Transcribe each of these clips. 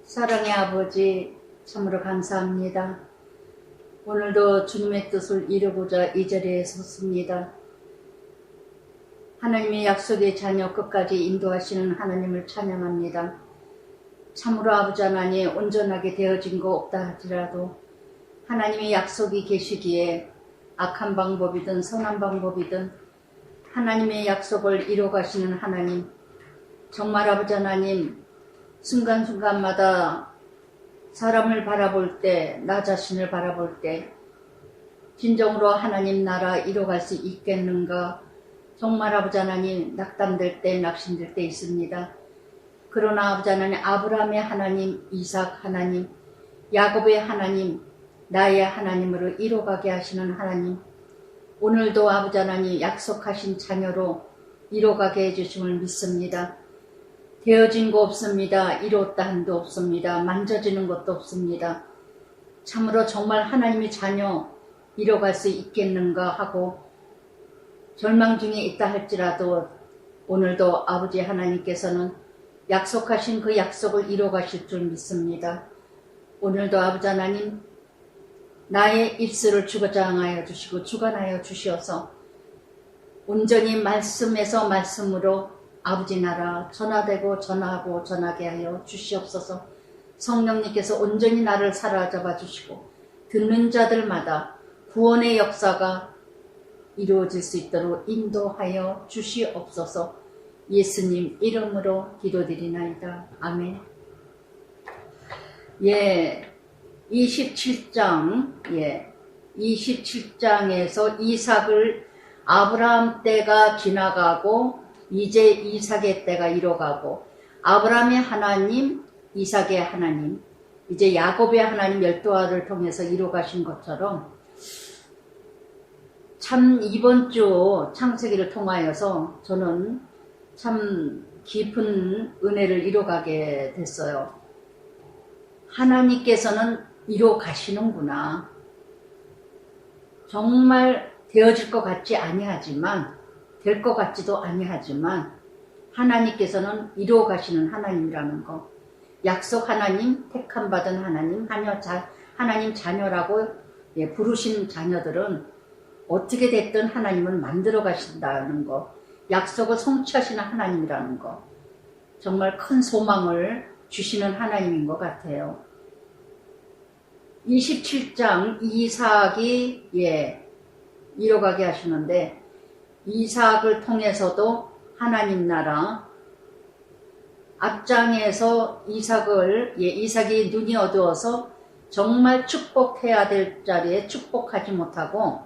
사랑의 아버지, 참으로 감사합니다. 오늘도 주님의 뜻을 이루고자 이 자리에 섰습니다. 하나님의 약속의 자녀 끝까지 인도하시는 하나님을 찬양합니다. 참으로 아버지 하나님, 온전하게 되어진 거 없다 할지라도 하나님의 약속이 계시기에 악한 방법이든 선한 방법이든 하나님의 약속을 이루어가시는 하나님, 정말 아버지 하나님, 순간순간마다 사람을 바라볼 때, 나 자신을 바라볼 때 진정으로 하나님 나라 이뤄갈 수 있겠는가, 정말 아버지 하나님 낙담될 때, 낙심될 때 있습니다. 그러나 아버지 하나님, 아브라함의 하나님, 이삭 하나님, 야곱의 하나님, 나의 하나님으로 이뤄가게 하시는 하나님, 오늘도 아버지 하나님 약속하신 자녀로 이뤄가게 해주심을 믿습니다. 되어진 거 없습니다. 이뤘다 한도 없습니다. 만져지는 것도 없습니다. 참으로 정말 하나님의 자녀 이뤄갈 수 있겠는가 하고 절망 중에 있다 할지라도 오늘도 아버지 하나님께서는 약속하신 그 약속을 이뤄가실 줄 믿습니다. 오늘도 아버지 하나님, 나의 입술을 주장하여 주시고 주관하여 주시어서 온전히 말씀에서 말씀으로 아버지 나라 전하되고 전하고 전하게 하여 주시옵소서. 성령님께서 온전히 나를 사로잡아 주시고 듣는 자들마다 구원의 역사가 이루어질 수 있도록 인도하여 주시옵소서. 예수님 이름으로 기도드리나이다. 아멘. 27장에서 이삭을 아브라함 때가 지나가고 이제 이삭의 때가 이뤄가고, 아브라함의 하나님, 이삭의 하나님, 이제 야곱의 하나님 12아를 통해서 이뤄가신 것처럼 참 이번 주 창세기를 통하여서 저는 참 깊은 은혜를 이뤄가게 됐어요. 하나님께서는 이뤄가시는구나. 정말 되어질 것 같지 아니하지만, 될 것 같지도 아니하지만 하나님께서는 이루어가시는 하나님이라는 거, 약속 하나님, 택함 받은 하나님, 하나님 자녀라고 부르신 자녀들은 어떻게 됐든 하나님은 만들어 가신다는 거, 약속을 성취하시는 하나님이라는 거, 정말 큰 소망을 주시는 하나님인 것 같아요. 27장 이삭이 이뤄가게 하시는데, 이삭을 통해서도 하나님 나라, 앞장에서 이삭이 눈이 어두워서 정말 축복해야 될 자리에 축복하지 못하고,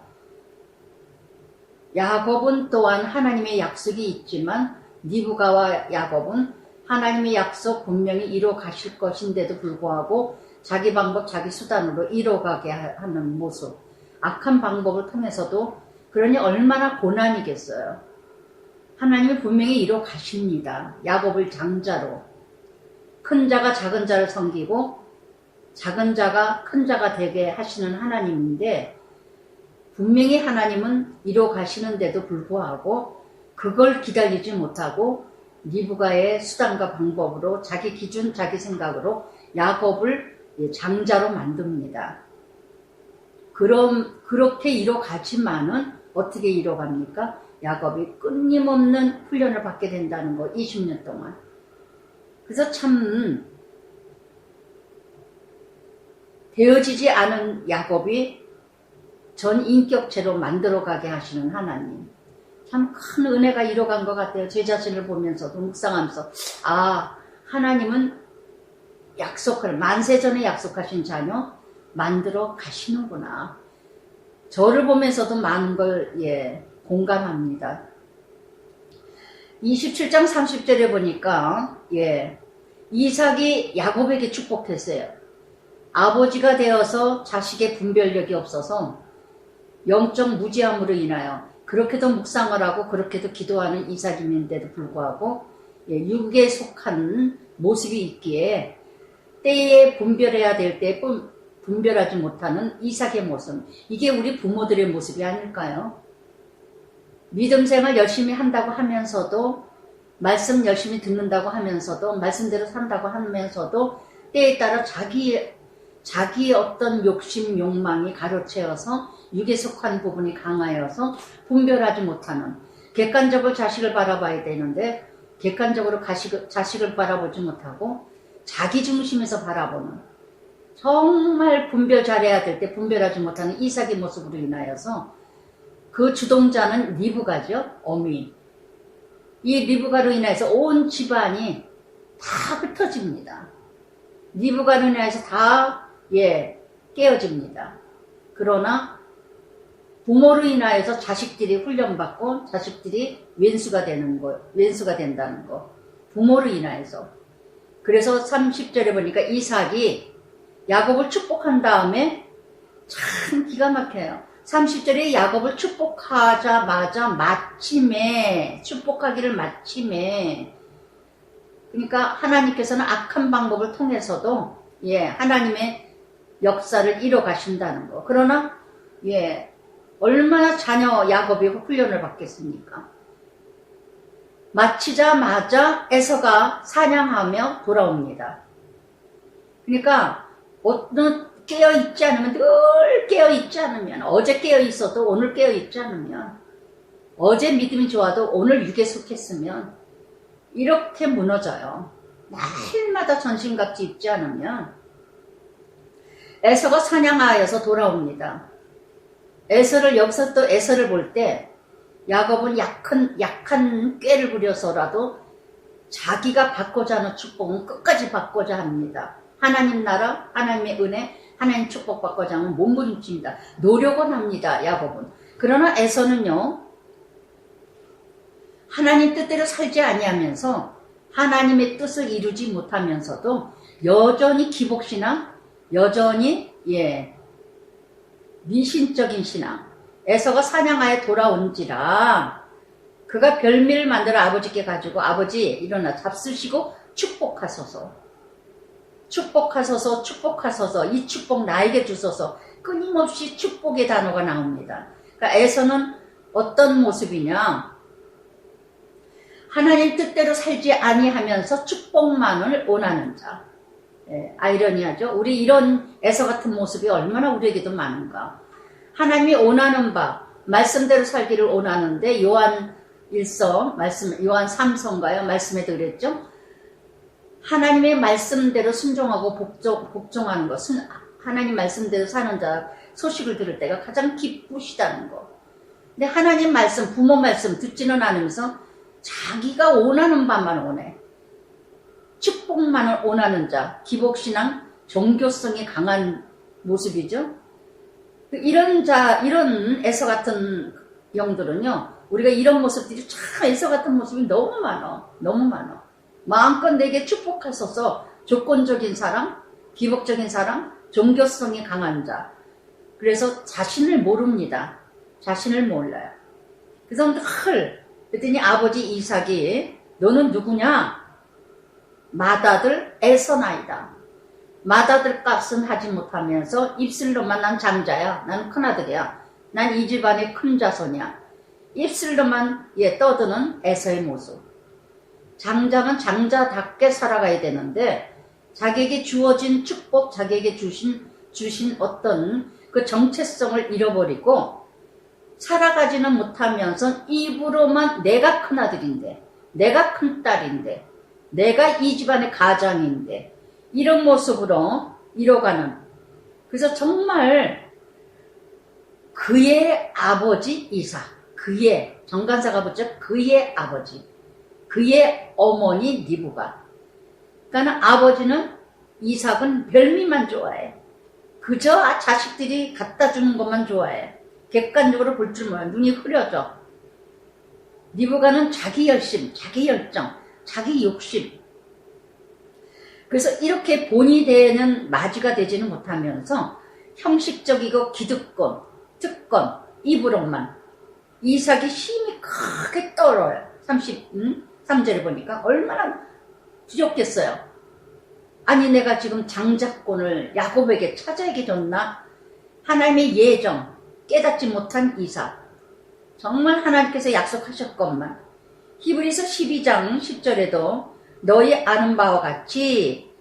야곱은 또한 하나님의 약속이 있지만 리브가와 야곱은 하나님의 약속 분명히 이뤄 가실 것인데도 불구하고 자기 방법 자기 수단으로 이뤄가게 하는 모습, 악한 방법을 통해서도, 그러니 얼마나 고난이겠어요. 하나님은 분명히 이뤄 가십니다. 야곱을 장자로, 큰 자가 작은 자를 섬기고 작은 자가 큰 자가 되게 하시는 하나님인데, 분명히 하나님은 이뤄 가시는데도 불구하고 그걸 기다리지 못하고 리브가의 수단과 방법으로 자기 기준 자기 생각으로 야곱을 장자로 만듭니다. 그렇게 이뤄 가지만은 어떻게 이뤄갑니까? 야곱이 끊임없는 훈련을 받게 된다는 거, 20년 동안. 그래서 참 되어지지 않은 야곱이 전 인격체로 만들어가게 하시는 하나님, 참 큰 은혜가 이뤄간 것 같아요. 제 자신을 보면서도 묵상하면서, 하나님은 만세전에 약속하신 자녀 만들어 가시는구나. 저를 보면서도 많은 걸 공감합니다. 27장 30절에 보니까 이삭이 야곱에게 축복했어요. 아버지가 되어서 자식의 분별력이 없어서 영적 무지함으로 인하여 그렇게도 묵상을 하고 그렇게도 기도하는 이삭임인데도 불구하고 육에 속한 모습이 있기에 때에 분별해야 될 때 분별하지 못하는 이삭의 모습, 이게 우리 부모들의 모습이 아닐까요? 믿음 생활 열심히 한다고 하면서도, 말씀 열심히 듣는다고 하면서도, 말씀대로 산다고 하면서도 때에 따라 자기의 어떤 욕심, 욕망이 가로채어서 육에 속한 부분이 강하여서 분별하지 못하는, 객관적으로 자식을 바라봐야 되는데 객관적으로 자식을 바라보지 못하고 자기 중심에서 바라보는, 정말 분별 잘해야 될 때 분별하지 못하는 이삭의 모습으로 인하여서 그 주동자는 리브가죠. 어미. 이 리브가로 인해서 온 집안이 다 흩어집니다. 리브가로 인해서 다 깨어집니다. 그러나 부모로 인하여서 자식들이 훈련받고 자식들이 왼수가 된다는 거. 부모로 인하여서. 그래서 30절에 보니까 이삭이 야곱을 축복한 다음에 참 기가 막혀요. 30절에 야곱을 축복하자마자 마침에, 축복하기를 마침에, 그러니까 하나님께서는 악한 방법을 통해서도 하나님의 역사를 이뤄 가신다는 거. 그러나 얼마나 자녀 야곱이 훈련을 받겠습니까? 마치자마자 에서가 사냥하며 돌아옵니다. 그러니까 어느 깨어있지 않으면, 늘 깨어있지 않으면, 어제 깨어있어도 오늘 깨어있지 않으면, 어제 믿음이 좋아도 오늘 육에 속했으면 이렇게 무너져요. 날마다 전신갑지 입지 않으면. 에서가 사냥하여서 돌아옵니다. 에서를, 여기서 또 에서를 볼 때 야곱은 약한 꾀를 부려서라도 자기가 받고자 하는 축복은 끝까지 받고자 합니다. 하나님 나라, 하나님의 은혜, 하나님 축복 받고자 하면 몸부림칩니다. 노력은 합니다. 야곱은. 그러나 에서는요, 하나님 뜻대로 살지 아니하면서 하나님의 뜻을 이루지 못하면서도 여전히 기복신앙, 여전히 미신적인 신앙. 에서가 사냥하여 돌아온지라 그가 별미를 만들어 아버지께 가지고, 아버지 일어나 잡수시고 축복하소서, 축복하소서, 축복하소서, 이 축복 나에게 주소서. 끊임없이 축복의 단어가 나옵니다. 그러니까 에서는 어떤 모습이냐, 하나님 뜻대로 살지 아니하면서 축복만을 원하는 자. 아이러니하죠. 우리 이런 에서 같은 모습이 얼마나 우리에게도 많은가. 하나님이 원하는 바 말씀대로 살기를 원하는데, 요한 1서 말씀, 요한 3서인가요? 말씀에도 그랬죠. 하나님의 말씀대로 순종하고 복종하는 것, 하나님 말씀대로 사는 자 소식을 들을 때가 가장 기쁘시다는 거. 근데 하나님 말씀, 부모 말씀 듣지는 않으면서 자기가 원하는 바만 원해. 축복만을 원하는 자, 기복신앙, 종교성이 강한 모습이죠. 이런 에서 같은 영들은요, 우리가 이런 모습들이 참 에서 같은 모습이 너무 많아. 너무 많아. 마음껏 내게 축복하소서. 조건적인 사랑, 기복적인 사랑, 종교성이 강한 자. 그래서 자신을 모릅니다. 자신을 몰라요. 그래서 그랬더니 아버지 이삭이, 너는 누구냐? 맏아들 에서나이다. 맏아들 값은 하지 못하면서 입술로만 난 장자야. 나는 큰아들이야. 난 이 집안의 큰 자손이야. 입술로만 떠드는 에서의 모습. 장자는 장자답게 살아가야 되는데 자기에게 주어진 축복, 자기에게 주신 어떤 그 정체성을 잃어버리고 살아가지는 못하면서 입으로만 내가 큰아들인데, 내가 큰딸인데, 내가 이 집안의 가장인데, 이런 모습으로 이뤄가는. 그래서 정말 그의 아버지 이삭, 그의 정관사가 붙죠. 그의 아버지, 그의 어머니 리브가. 그러니까 아버지는, 이삭은 별미만 좋아해. 그저 자식들이 갖다 주는 것만 좋아해. 객관적으로 볼 줄 몰라. 눈이 흐려져. 리브가는 자기 열심, 자기 열정, 자기 욕심. 그래서 이렇게 본이 되는 맞이가 되지는 못하면서 형식적이고 기득권, 특권, 입으로만. 이삭이 힘이 크게 떨어요. 33절에 보니까 얼마나 부족했어요. 아니 내가 지금 장자권을 야곱에게 차자에게 줬나? 하나님의 예정 깨닫지 못한 이삭. 정말 하나님께서 약속하셨건만. 히브리서 12장 10절에도 너희 아는 바와 같이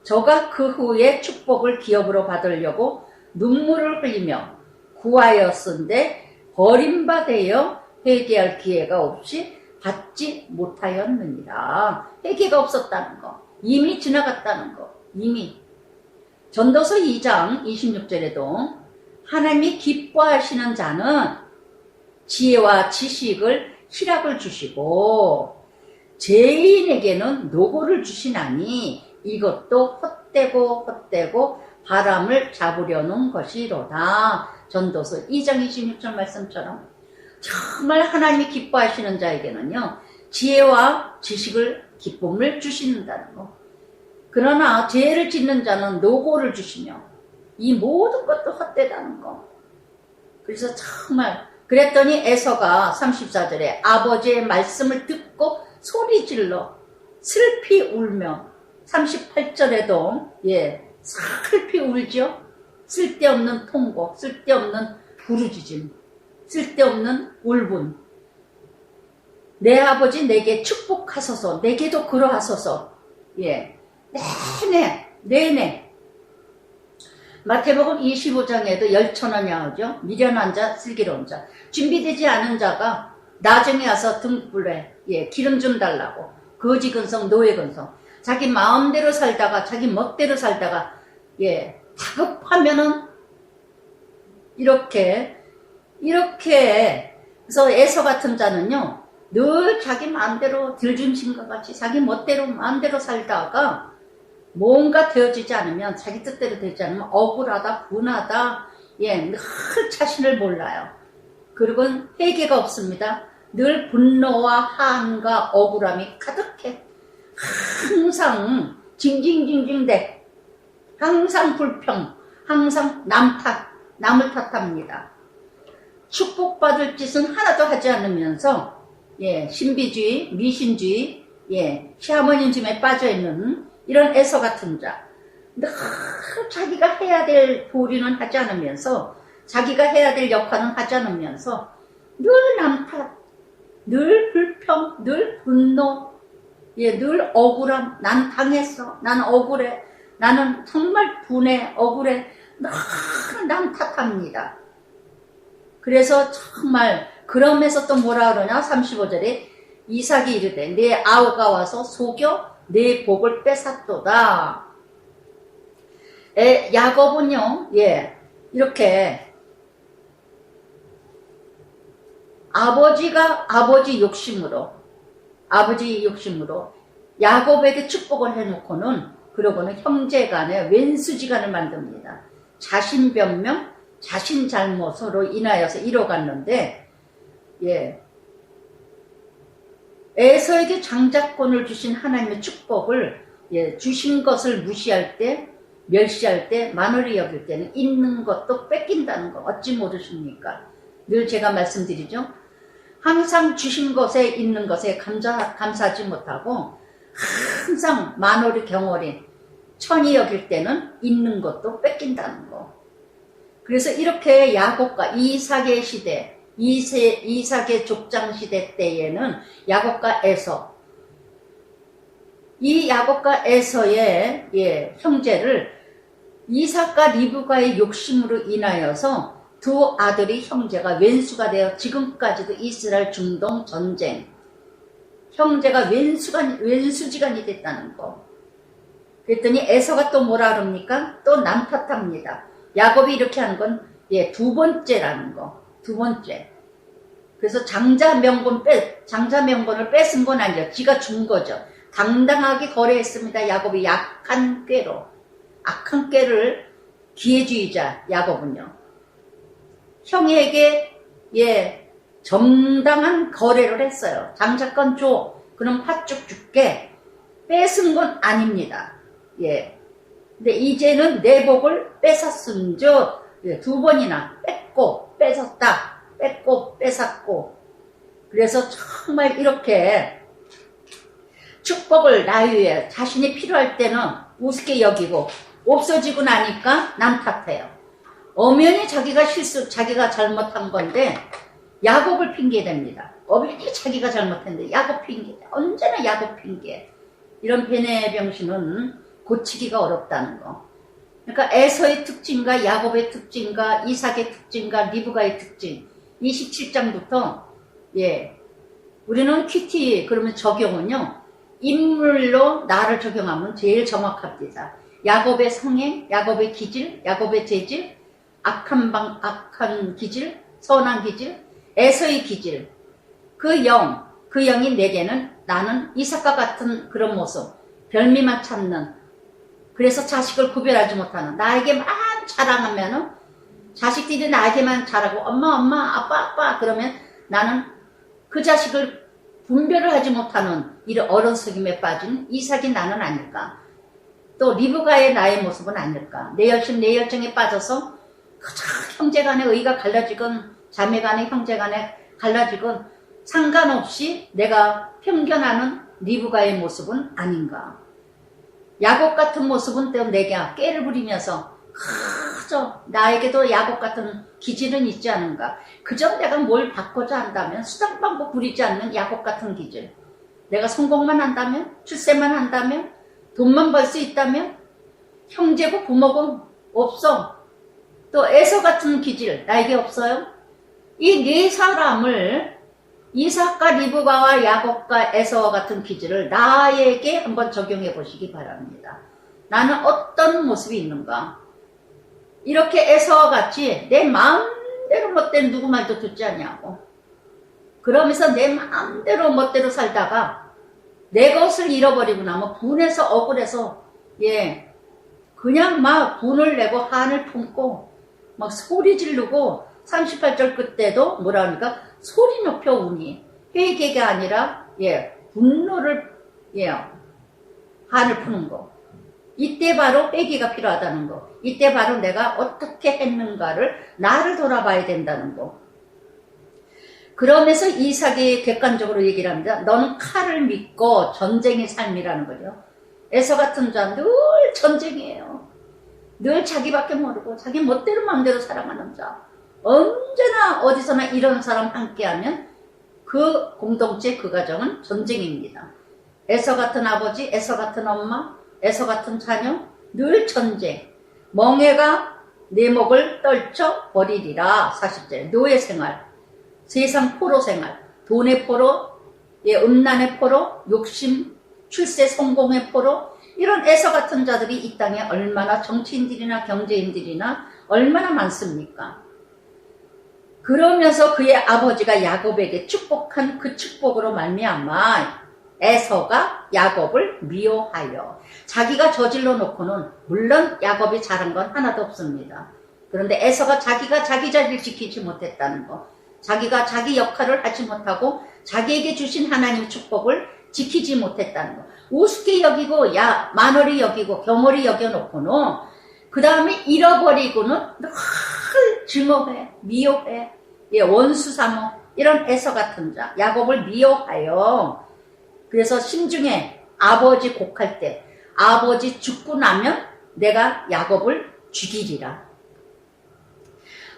저가 그 후에 축복을 기업으로 받으려고 눈물을 흘리며 구하였은데 버림받아 회개할 기회가 없이 받지 못하였느니라. 회개가 없었다는 거, 이미 지나갔다는 거. 이미 전도서 2장 26절에도 하나님이 기뻐하시는 자는 지혜와 지식을 희락을 주시고 죄인에게는 노고를 주시나니 이것도 헛되고 바람을 잡으려는 것이로다. 전도서 2장 26절 말씀처럼 정말 하나님이 기뻐하시는 자에게는요, 지혜와 지식을, 기쁨을 주신다는 거. 그러나 죄를 짓는 자는 노고를 주시며 이 모든 것도 헛되다는 거. 그래서 정말 그랬더니 에서가 34절에 아버지의 말씀을 듣고 소리질러 슬피 울며, 38절에도 슬피 울죠. 쓸데없는 통곡, 쓸데없는 부르짖음, 쓸데없는 울분. 내 아버지 내게 축복하소서, 내게도 그러하소서. 내내. 마태복음 25장에도 열천원 야오죠. 미련한 자, 슬기로운 자. 준비되지 않은 자가 나중에 와서 등불에 기름 좀 달라고. 거지 근성, 노예 근성. 자기 마음대로 살다가, 자기 멋대로 살다가, 다급하면은, 이렇게. 그래서 에서 같은 자는요, 늘 자기 마음대로 들중심과 같이 자기 멋대로 마음대로 살다가, 뭔가 되어지지 않으면, 자기 뜻대로 되지 않으면 억울하다, 분하다, 늘 자신을 몰라요. 그리고 회개가 없습니다. 늘 분노와 한과 억울함이 가득해. 항상 징징징징대. 항상 불평, 항상 남을 탓합니다. 축복받을 짓은 하나도 하지 않으면서, 신비주의, 미신주의, 샤머니즘에 빠져있는 이런 에서 같은 자. 늘 자기가 해야 될 도리는 하지 않으면서, 자기가 해야 될 역할은 하지 않으면서, 늘 남탓, 늘 불평, 늘 분노, 늘 억울함. 난 당했어. 난 억울해. 나는 정말 분해, 억울해. 늘 남 탓합니다. 그래서 정말 그러면서 또 뭐라 그러냐? 35절에 이삭이 이르되 내 아우가 와서 속여 내 복을 뺏었도다. 야곱은요, 이렇게 아버지 욕심으로 야곱에게 축복을 해놓고는, 그러고는 형제간에 왼수지간을 만듭니다. 자신 변명, 자신 잘못으로 인하여서 이뤄갔는데, 에서에게 장자권을 주신 하나님의 축복을 주신 것을 무시할 때, 멸시할 때, 만홀히 여길 때는 있는 것도 뺏긴다는 거 어찌 모르십니까? 늘 제가 말씀드리죠. 항상 주신 것에, 있는 것에 감사하지 못하고 항상 만홀히 경홀히 천히 여길 때는 있는 것도 뺏긴다는 거. 그래서 이렇게 야곱과 이삭의 시대, 이삭의 족장 시대 때에는 야곱과 에서, 이 야곱과 에서의 형제를 이삭과 리브가의 욕심으로 인하여서 두 아들이 형제가 왼수가 되어 지금까지도 이스라엘 중동 전쟁, 형제가 왼수지간이 됐다는 거. 그랬더니 에서가 또 뭐라 그럽니까? 또 남 탓합니다. 야곱이 이렇게 하는 건 두 번째라는 거. 두 번째. 그래서 장자 명분을 뺏은 건 아니죠. 지가 준 거죠. 당당하게 거래했습니다. 야곱이 악한 꾀를, 기회주의자 야곱은요. 형에게 정당한 거래를 했어요. 장자권 줘. 그럼 팥죽 줄게. 뺏은 건 아닙니다. 근데 이제는 내 복을 뺏었은즉, 두 번이나 뺏고 뺏었다. 뺏고 뺏었고. 그래서 정말 이렇게 축복을 나유에 자신이 필요할 때는 우습게 여기고 없어지고 나니까 남 탓해요. 엄연히 자기가 잘못한 건데 야곱을 핑계댑니다. 엄연히 자기가 잘못했는데 야곱 핑계. 언제나 야곱 핑계. 이런 베네병신은 고치기가 어렵다는 거. 그러니까 에서의 특징과 야곱의 특징과 이삭의 특징과 리브가의 특징 27장부터 예 우리는 큐티 그러면 적용은요 인물로 나를 적용하면 제일 정확합니다. 야곱의 성행, 야곱의 기질, 야곱의 재질, 악한 기질, 선한 기질, 에서의 기질 그 영이 내게는 나는 이삭과 같은 그런 모습 별미만 찾는 그래서 자식을 구별하지 못하는 나에게만 자랑하면은 자식들이 나에게만 잘하고 엄마 아빠 그러면 나는 그 자식을 분별을 하지 못하는 이런 어른석임에 빠진 이삭이 나는 아닐까. 또 리브가의 나의 모습은 아닐까. 내 열심 내 열정에 빠져서 그저 형제간의 의가 갈라지건 자매간의 형제간에 갈라지건 상관없이 내가 편견하는 리브가의 모습은 아닌가. 야곱 같은 모습은 또 내가 깨를 부리면서 그저 나에게도 야곱 같은 기질은 있지 않은가. 그저 내가 뭘 받고자 한다면 수단방법 부리지 않는 야곱 같은 기질. 내가 성공만 한다면 출세만 한다면 돈만 벌 수 있다면 형제고 부모고 없어. 또 에서 같은 기질 나에게 없어요. 이 네 사람을 이삭과 리브가와 야곱과 에서와 같은 기질을 나에게 한번 적용해 보시기 바랍니다. 나는 어떤 모습이 있는가? 이렇게 에서와 같이 내 마음대로 멋대로 누구 말도 듣지 않냐고. 그러면서 내 마음대로 멋대로 살다가 내 것을 잃어버리고 나면 분해서 억울해서 그냥 막 분을 내고 한을 품고 막 소리 지르고 38절 끝에도 뭐라 합니까? 소리 높여 우니 회개가 아니라 분노를 한을 푸는 거. 이때 바로 회개가 필요하다는 거. 이때 바로 내가 어떻게 했는가를 나를 돌아봐야 된다는 거. 그러면서 이삭이 객관적으로 얘기를 합니다. 너는 칼을 믿고 전쟁의 삶이라는 거죠. 에서 같은 자 늘 전쟁이에요. 늘 자기밖에 모르고 자기 멋대로 마음대로 살아가는 자. 언제나 어디서나 이런 사람 함께하면 그 공동체 그 가정은 전쟁입니다. 에서 같은 아버지, 에서 같은 엄마, 에서 같은 자녀 늘 전쟁. 멍해가 내 목을 떨쳐 버리리라. 40절 노예 생활, 세상 포로 생활, 돈의 포로, 음란의 포로, 욕심, 출세 성공의 포로 이런 에서 같은 자들이 이 땅에 얼마나 정치인들이나 경제인들이나 얼마나 많습니까? 그러면서 그의 아버지가 야곱에게 축복한 그 축복으로 말미암아 에서가 야곱을 미워하여 자기가 저질러 놓고는 물론 야곱이 잘한 건 하나도 없습니다. 그런데 에서가 자기가 자기 자리를 지키지 못했다는 거, 자기가 자기 역할을 하지 못하고 자기에게 주신 하나님의 축복을 지키지 못했다는 거, 우습게 여기고 만월히 여기고 경월히 여겨놓고는 그 다음에 잃어버리고는 늘 증오해, 미워해, 원수 삼어 이런 에서 같은 자 야곱을 미워하여. 그래서 심중에 아버지 곡할 때 아버지 죽고 나면 내가 야곱을 죽이리라.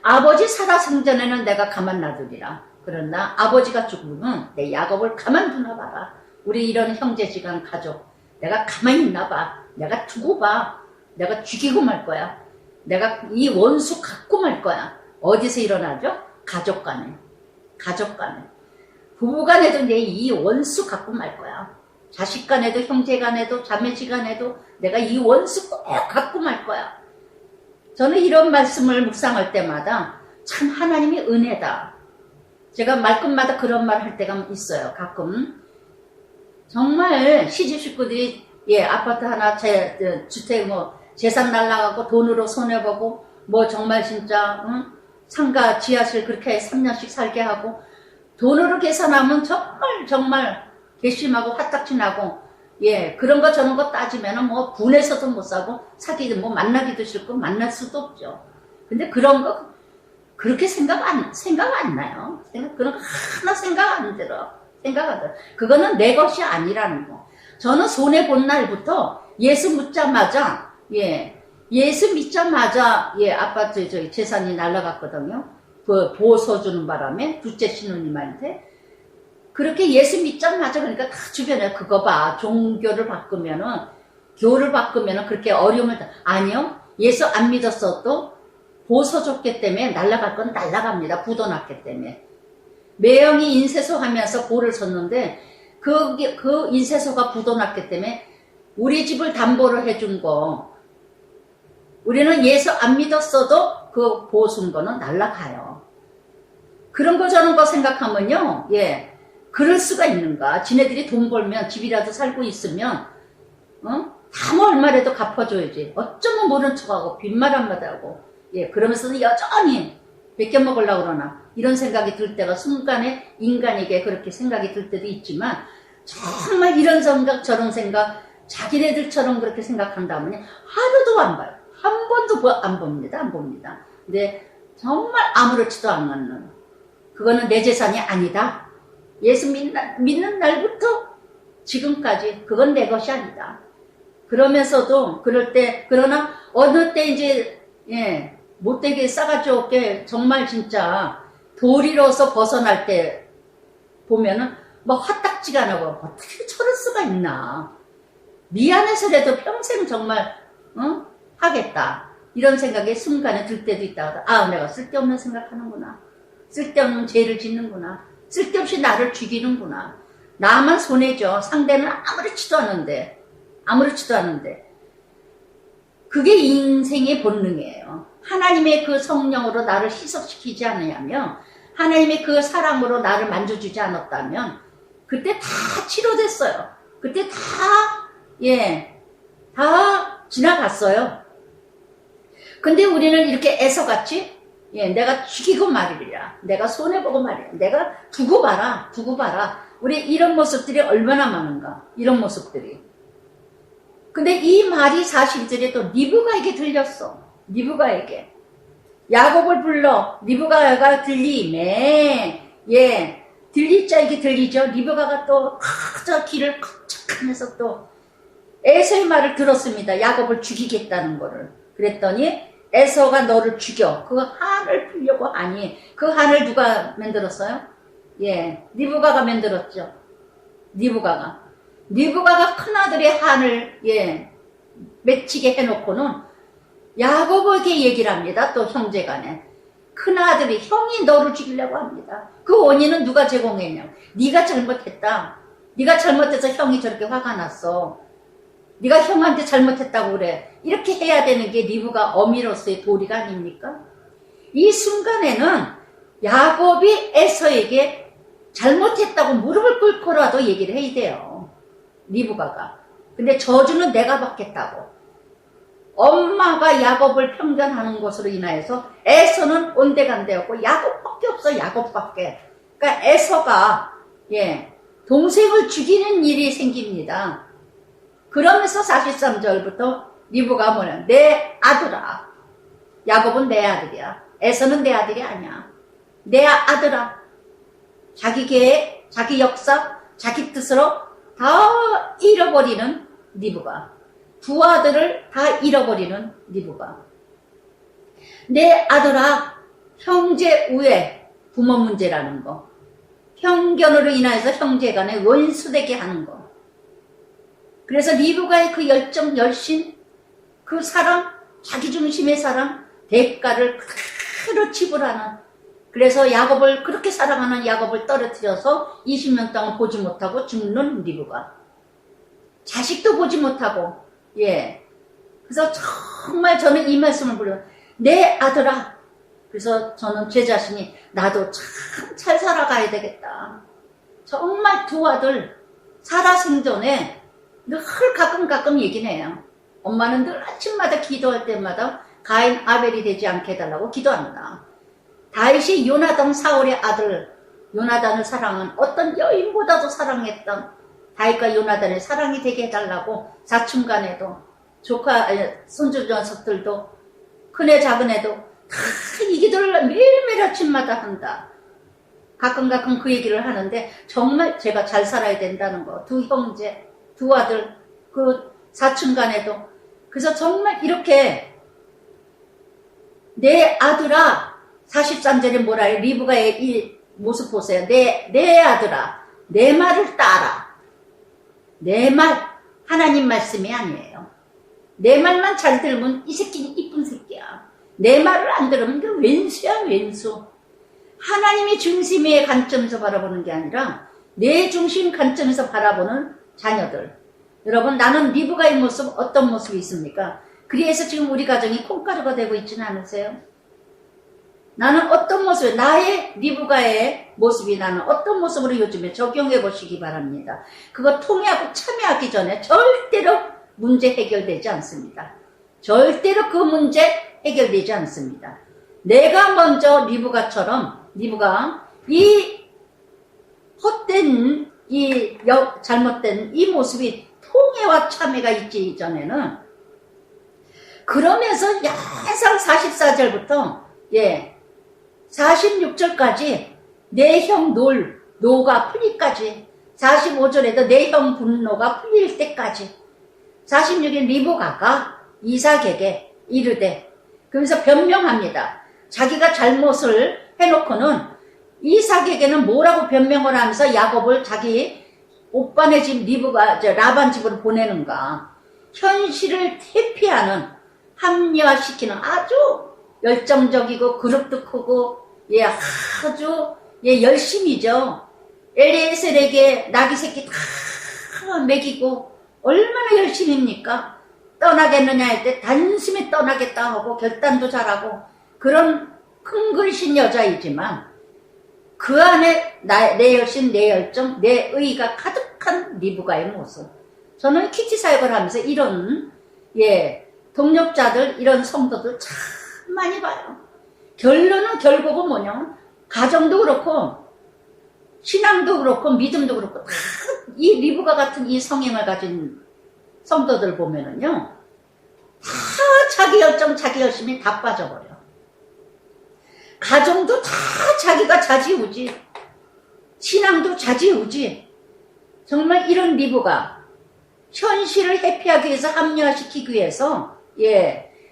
아버지 살아생전에는 내가 가만 놔두리라. 그러나 아버지가 죽으면 내 야곱을 가만두나 봐라. 우리 이런 형제지간 가족 내가 가만히 있나 봐. 내가 두고 봐. 내가 죽이고 말 거야. 내가 이 원수 갖고 말 거야. 어디서 일어나죠? 가족 간에. 부부 간에도 내 이 원수 갖고 말 거야. 자식 간에도 형제 간에도 자매지 간에도 내가 이 원수 꼭 갖고 말 거야. 저는 이런 말씀을 묵상할 때마다 참 하나님의 은혜다. 제가 말끝마다 그런 말 할 때가 있어요. 가끔. 정말 시집 식구들이 아파트 하나 주택 재산 날라가고 돈으로 손해보고 정말 진짜 상가 지하실 그렇게 3년씩 살게 하고 돈으로 계산하면 정말 괘씸하고 화딱지 나고 그런 거 저런 거 따지면은 분해서도 못 사고 사귀든 만나기도 싫고 만날 수도 없죠. 근데 그런 거 그렇게 생각 안 나요. 그런 거 하나 생각 안 들어. 그거는 내 것이 아니라는 거. 저는 손해 본 날부터 예수 믿자마자 아파트 재산이 날라갔거든요. 그 보소 주는 바람에 둘째 신우님한테 그렇게 예수 믿자마자 그러니까 다 주변에 그거 봐 종교를 바꾸면은 교를 바꾸면 그렇게 어려움을, 아니요. 예수 안 믿었어도 보소 줬기 때문에 날아갈 건 날아갑니다. 부도 났기 때문에. 매형이 인쇄소 하면서 보를 섰는데 그 인쇄소가 부도 났기 때문에 우리 집을 담보를 해준 거, 우리는 예수 안 믿었어도 그 보 쓴 거는 날아가요. 그런 거 저런 거 생각하면요, 예, 그럴 수가 있는가. 지네들이 돈 벌면 집이라도 살고 있으면 다뭐 얼마라도 갚아줘야지. 어쩌면 모른 척하고 빈말 한마디 하고, 예, 그러면서도 여전히 베껴 먹으려고 그러나, 이런 생각이 들 때가 순간에 인간에게 그렇게 생각이 들 때도 있지만, 정말 이런 생각 저런 생각 자기네들처럼 그렇게 생각한다면 하루도 안 봐요. 한 번도 안 봅니다. 안 봅니다. 근데 정말 아무렇지도 않는, 그거는 내 재산이 아니다. 예수 믿는 날부터 지금까지 그건 내 것이 아니다. 그러면서도 그럴 때, 그러나 어느 때 이제, 예, 못되게 싸가지 없게 정말 진짜 도리로서 벗어날 때 보면은 뭐 화딱지가 나고, 어떻게 저럴 수가 있나. 미안해서라도 평생 정말 하겠다. 이런 생각이 순간에 들 때도 있다. 아, 내가 쓸데없는 생각하는구나. 쓸데없는 죄를 짓는구나. 쓸데없이 나를 죽이는구나. 나만 손해죠. 상대는 아무렇지도 않은데. 아무렇지도 않은데. 그게 인생의 본능이에요. 하나님의 그 성령으로 나를 희석시키지 않으면, 하나님의 그 사랑으로 나를 만져주지 않았다면 그때 다 치료됐어요. 그때 다, 예, 다 지나갔어요. 근데 우리는 이렇게 애서같이, 예, 내가 죽이고 말이랴, 내가 손해보고 말이랴, 내가 두고 봐라, 두고 봐라. 우리 이런 모습들이 얼마나 많은가. 이런 모습들이. 근데 이 말이 사실들이 또 리브가에게 들렸어. 리브가에게. 야곱을 불러. 리브가가 들리매. 예. 들릴 자에게 들리죠. 리브가가 또 저 길을 걷착하면서 또 에서의 말을 들었습니다. 야곱을 죽이겠다는 거를. 그랬더니 에서가 너를 죽여. 그 한을 풀려고 하니, 그 한을 누가 만들었어요? 예. 리브가가 만들었죠. 리브가가 큰아들의 한을, 예, 맺히게 해놓고는 야곱에게 얘기를 합니다. 또 형제간에. 큰아들이, 형이 너를 죽이려고 합니다. 그 원인은 누가 제공했냐? 네가 잘못했다. 네가 잘못해서 형이 저렇게 화가 났어. 네가 형한테 잘못했다고 그래. 이렇게 해야 되는 게 리브가 어미로서의 도리가 아닙니까? 이 순간에는 야곱이 에서에게 잘못했다고 무릎을 꿇고라도 얘기를 해야 돼요. 리브가가. 근데 저주는 내가 받겠다고. 엄마가 야곱을 편견하는 것으로 인하여서 에서는 온데간데였고 야곱밖에 없어. 야곱밖에. 그러니까 에서가, 예, 동생을 죽이는 일이 생깁니다. 그러면서 43절부터 리브가 뭐냐, 내 아들아. 야곱은 내 아들이야. 에서는 내 아들이 아니야. 내 아들아. 자기 계획, 자기 역사, 자기 뜻으로 다 잃어버리는 리브가. 두 아들을 다 잃어버리는 리브가. 내 아들아, 형제 우애, 부모 문제라는 거. 편견으로 인하여서 형제 간에 원수되게 하는 거. 그래서 리브가의 그 열정, 열심, 그 사랑, 자기중심의 사랑, 대가를 그대로 지불하는, 그래서 야곱을, 그렇게 사랑하는 야곱을 떨어뜨려서 20년 동안 보지 못하고 죽는 리브가. 자식도 보지 못하고, 예. 그래서 정말 저는 이 말씀을 불러요. 내 아들아. 그래서 저는 제 자신이 나도 참 잘 살아가야 되겠다. 정말 두 아들 살아생전에 늘 가끔 얘기는 해요. 엄마는 늘 아침마다 기도할 때마다 가인 아벨이 되지 않게 해달라고 기도한다. 다윗이 요나단 사울의 아들 요나단을 사랑한 어떤 여인보다도 사랑했던 다윗과 요나단의 사랑이 되게 해달라고 사춘간에도 조카 손주 녀석들도 큰애 작은애도 다 이 기도를 매일매일 아침마다 한다. 가끔 그 얘기를 하는데 정말 제가 잘 살아야 된다는 거. 두 형제, 두 아들, 그 사춘간에도. 그래서 정말 이렇게 내 아들아, 43절에 뭐라 해요? 리브가의 이 모습 보세요. 내 아들아, 내 말을 따라. 내 말, 하나님 말씀이 아니에요. 내 말만 잘 들으면 이 새끼는 이쁜 새끼야. 내 말을 안 들으면 그 왼수야, 왼수. 하나님이 중심의 관점에서 바라보는 게 아니라 내 중심 관점에서 바라보는 자녀들. 여러분, 나는 리브가의 모습, 어떤 모습이 있습니까? 그래서 지금 우리 가정이 콩가루가 되고 있지는 않으세요? 나는 어떤 모습, 나의 리브가의 모습이 나는 어떤 모습으로 요즘에 적용해 보시기 바랍니다. 그거 통해하고 참여하기 전에 절대로 문제 해결되지 않습니다. 절대로 그 문제 해결되지 않습니다. 내가 먼저 리브가처럼, 리브가 이 헛된, 잘못된 이 모습이 통해와 참여가 있기 전에는, 그러면서 항상 44절부터 46절까지 내 형 노가 풀리까지, 45절에도 내 형 분노가 풀릴 때까지, 46일 리브가가 이삭에게 이르되, 그러면서 변명합니다. 자기가 잘못을 해놓고는 이삭에게는 뭐라고 변명을 하면서 야곱을 자기 오빠네 집 라반 집으로 보내는가. 현실을 회피하는, 합리화시키는 아주 열정적이고 그릇도 크고 아주 열심이죠. 엘리에셀에게 나귀 새끼 다 먹이고 얼마나 열심입니까? 떠나겠느냐 할 때 단숨에 떠나겠다 하고 결단도 잘하고 그런 큰글신 여자이지만 그 안에 내 열심, 내 열정, 내 의의가 가득한 리브가의 모습. 저는 키티 사역을 하면서 이런 동력자들, 이런 성도들 참 많이 봐요. 결국은 뭐냐? 가정도 그렇고 신앙도 그렇고 믿음도 그렇고 다 이 리브가 같은 이 성향을 가진 성도들 보면은요, 다 자기 열정, 자기 열심이 다 빠져버려. 가정도 다 자기가 자지우지, 신앙도 자지우지. 정말 이런 리브가 현실을 회피하기 위해서, 합리화시키기 위해서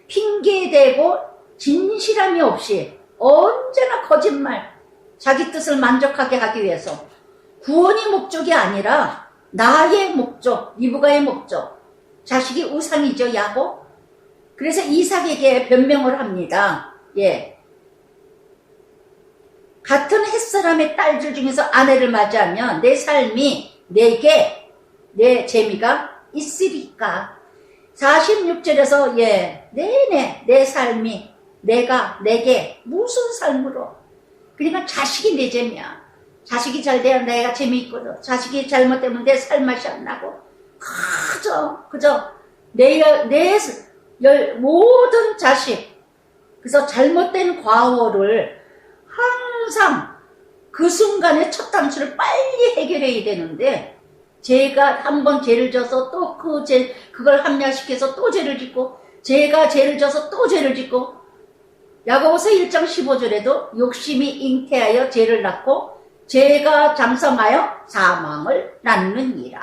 핑계대고 진실함이 없이 언제나 거짓말, 자기 뜻을 만족하게 하기 위해서 구원이 목적이 아니라 나의 목적, 리브가의 목적, 자식이 우상이죠, 야곱. 그래서 이삭에게 변명을 합니다. 같은 햇사람의 딸들 중에서 아내를 맞이하면 내 삶이 내게 내 재미가 있으리까. 46절에서 내내 내 삶이 내게 무슨 삶으로. 그러니까 자식이 내 재미야. 자식이 잘 돼야 내가 재미있거든. 자식이 잘못되면 내 살맛이 안 나고 그저 내 모든 자식. 그래서 잘못된 과오를 항상 그 순간에 첫 단추를 빨리 해결해야 되는데, 제가 한번 죄를 져서 또 그걸 합리화시켜서 또 죄를 짓고, 제가 죄를 져서 또 죄를 짓고, 야고보서 1장 15절에도 욕심이 잉태하여 죄를 낳고 죄가 장성하여 사망을 낳느니라.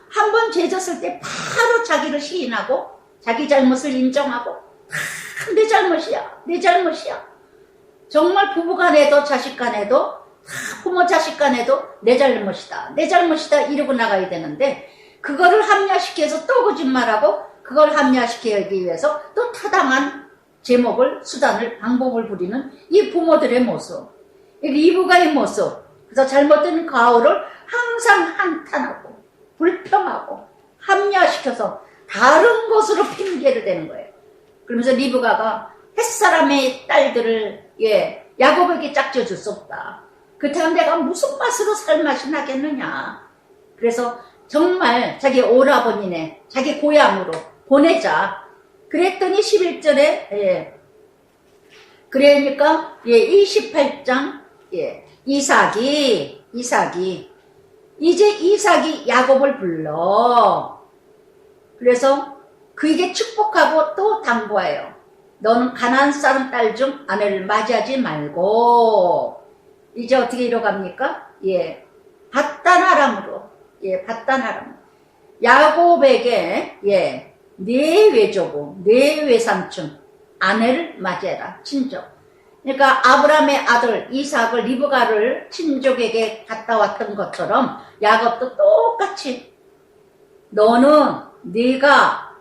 한번 죄 졌을 때 바로 자기를 시인하고 자기 잘못을 인정하고 내 잘못이야, 내 잘못이야. 정말 부부간에도 자식간에도 부모 자식간에도 내 잘못이다, 내 잘못이다 이러고 나가야 되는데, 그거를 합리화시켜서 또 거짓말하고 그걸 합리화시키기 위해서 또 타당한 제목을, 수단을, 방법을 부리는 이 부모들의 모습, 이 리브가의 모습. 그래서 잘못된 과오를 항상 한탄하고 불평하고 합리화시켜서 다른 것으로 핑계를 대는 거예요. 그러면서 리브가가 햇사람의 딸들을 야곱에게 짝져줄 수 없다. 그렇다면 내가 무슨 맛으로 살 맛이 나겠느냐. 그래서 정말 자기 오라버니네, 자기 고향으로 보내자. 그랬더니 11절에 그러니까 28장 이삭이 이제 이삭이 야곱을 불러. 그래서 그에게 축복하고 또 당부해요. 너는 가나안 사람 딸 중 아내를 맞이하지 말고. 이제 어떻게 이뤄갑니까? 밧단 아람. 야곱에게 네 외조부, 네 외삼촌 아내를 맞이해라. 친족. 그러니까 아브라함의 아들 이삭을, 리브가를 친족에게 갔다 왔던 것처럼 야곱도 똑같이 너는 네가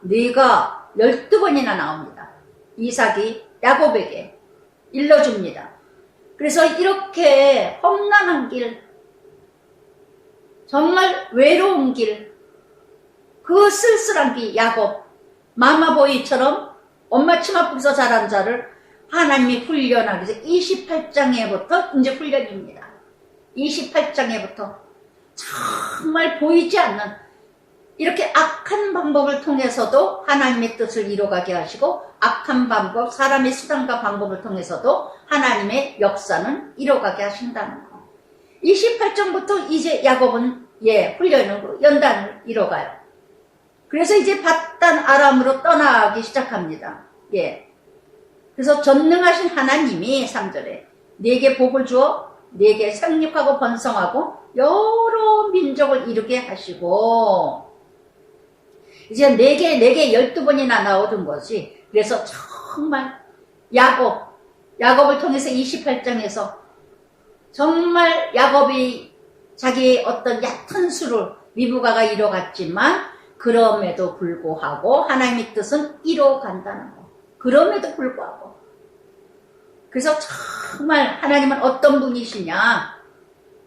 12번이나 나옵니다. 이삭이 야곱에게 일러줍니다. 그래서 이렇게 험난한 길, 정말 외로운 길, 그 쓸쓸한 길, 야곱, 마마보이처럼 엄마 치마법에서 자란 자를 하나님이 훈련하기 위해서 28장에부터 이제 훈련입니다. 28장에부터 정말 보이지 않는 이렇게 악한 방법을 통해서도 하나님의 뜻을 이뤄가게 하시고, 악한 방법, 사람의 수단과 방법을 통해서도 하나님의 역사는 이뤄가게 하신다는 거. 28장부터 이제 야곱은 훈련으로 연단을 이뤄가요. 그래서 이제 밧단 아람으로 떠나기 시작합니다. 그래서 전능하신 하나님이 3절에 네게 복을 주어 네게 생육하고 번성하고 여러 민족을 이루게 하시고, 이제 네개 12번이나 나오던 것이, 그래서 정말 야곱을 통해서 28장에서 정말 야곱이 자기의 어떤 얕은 수를 미브가가 이뤄갔지만, 그럼에도 불구하고 하나님의 뜻은 이뤄간다는 거. 그럼에도 불구하고. 그래서 정말 하나님은 어떤 분이시냐,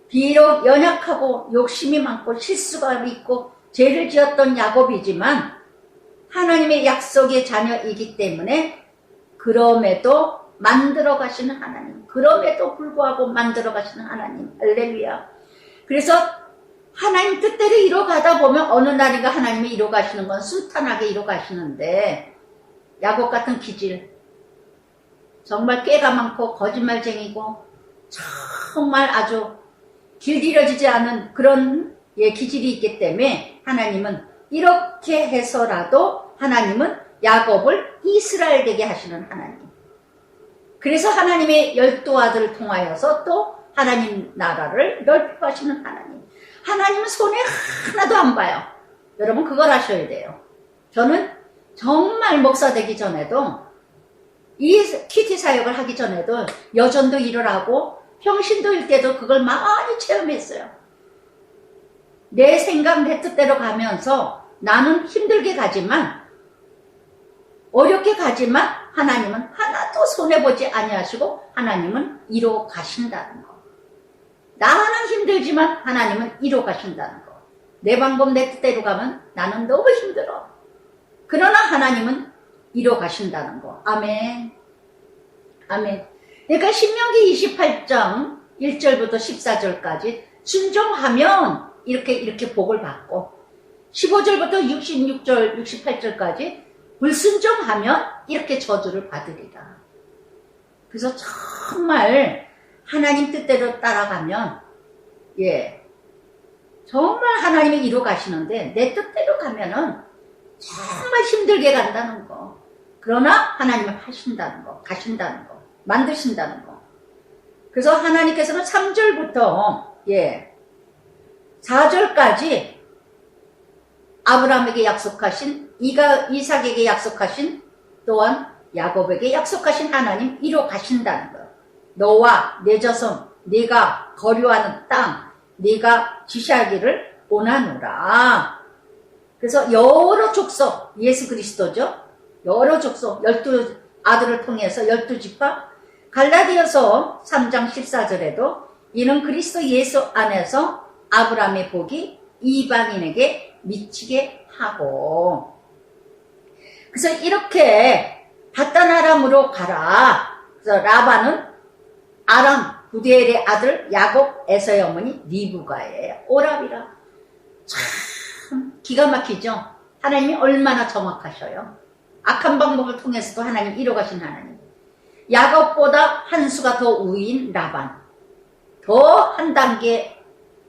비록 연약하고 욕심이 많고 실수가 있고 죄를 지었던 야곱이지만 하나님의 약속의 자녀이기 때문에 그럼에도 만들어 가시는 하나님, 그럼에도 불구하고 만들어 가시는 하나님. 할렐루야. 그래서 하나님 뜻대로 이뤄가다 보면 어느 날인가 하나님이 이뤄가시는 건 순탄하게 이뤄가시는데, 야곱 같은 기질, 정말 꾀가 많고 거짓말쟁이고 정말 아주 길들여지지 않은 그런 기질이 있기 때문에 하나님은 이렇게 해서라도 하나님은 야곱을 이스라엘 되게 하시는 하나님. 그래서 하나님의 12아들을 통하여서 또 하나님 나라를 넓혀가시는 하나님. 하나님은 손에 하나도 안 봐요. 여러분 그걸 아셔야 돼요. 저는 정말 목사 되기 전에도, 이 키티 사역을 하기 전에도 여전도 일을 하고 평신도일 때도 그걸 많이 체험했어요. 내 생각 내 뜻대로 가면서 나는 힘들게 가지만, 어렵게 가지만 하나님은 하나도 손해보지 아니하시고 하나님은 이뤄 가신다는 거. 나는 힘들지만 하나님은 이뤄 가신다는 거. 내 방법 내 뜻대로 가면 나는 너무 힘들어. 그러나 하나님은 이뤄 가신다는 거. 아멘. 아멘. 그러니까 신명기 28장 1절부터 14절까지 순종하면 이렇게 복을 받고, 15절부터 66절, 68절까지 불순종하면 이렇게 저주를 받으리라. 그래서 정말 하나님 뜻대로 따라가면, 정말 하나님이 이뤄 가시는데, 내 뜻대로 가면은 정말 힘들게 간다는 거. 그러나 하나님은 하신다는 거, 가신다는 거, 만드신다는 거. 그래서 하나님께서는 3절부터 4절까지 아브라함에게 약속하신, 이삭에게 약속하신, 또한 야곱에게 약속하신 하나님 이뤄 가신다는 거. 너와 내 자손, 네가 거류하는 땅, 네가 지시하기를 원하노라. 그래서 여러 족속, 예수 그리스도죠. 여러 족속, 12아들을 통해서 12지파, 갈라디아서 3장 14절에도 이는 그리스도 예수 안에서 아브라함의 복이 이방인에게 미치게 하고, 그래서 이렇게 밧단 아람으로 가라. 그래서 라반은 아람 부두엘의 아들 야곱 에서의 어머니 리브가예요. 오랍이라. 참 기가 막히죠. 하나님이 얼마나 정확하셔요. 악한 방법을 통해서도 하나님 이뤄가신 하나님. 야곱보다 한 수가 더 우위인 라반, 더 한 단계,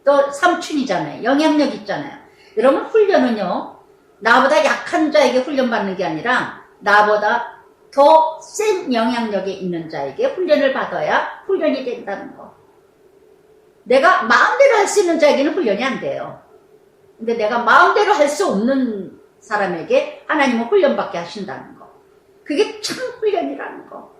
또 삼촌이잖아요. 영향력 있잖아요. 여러분 훈련은요, 나보다 약한 자에게 훈련받는 게 아니라 나보다 더 센 영향력에 있는 자에게 훈련을 받아야 훈련이 된다는 거. 내가 마음대로 할 수 있는 자에게는 훈련이 안 돼요. 근데 내가 마음대로 할 수 없는 사람에게 하나님은 훈련받게 하신다는 거. 그게 참 훈련이라는 거.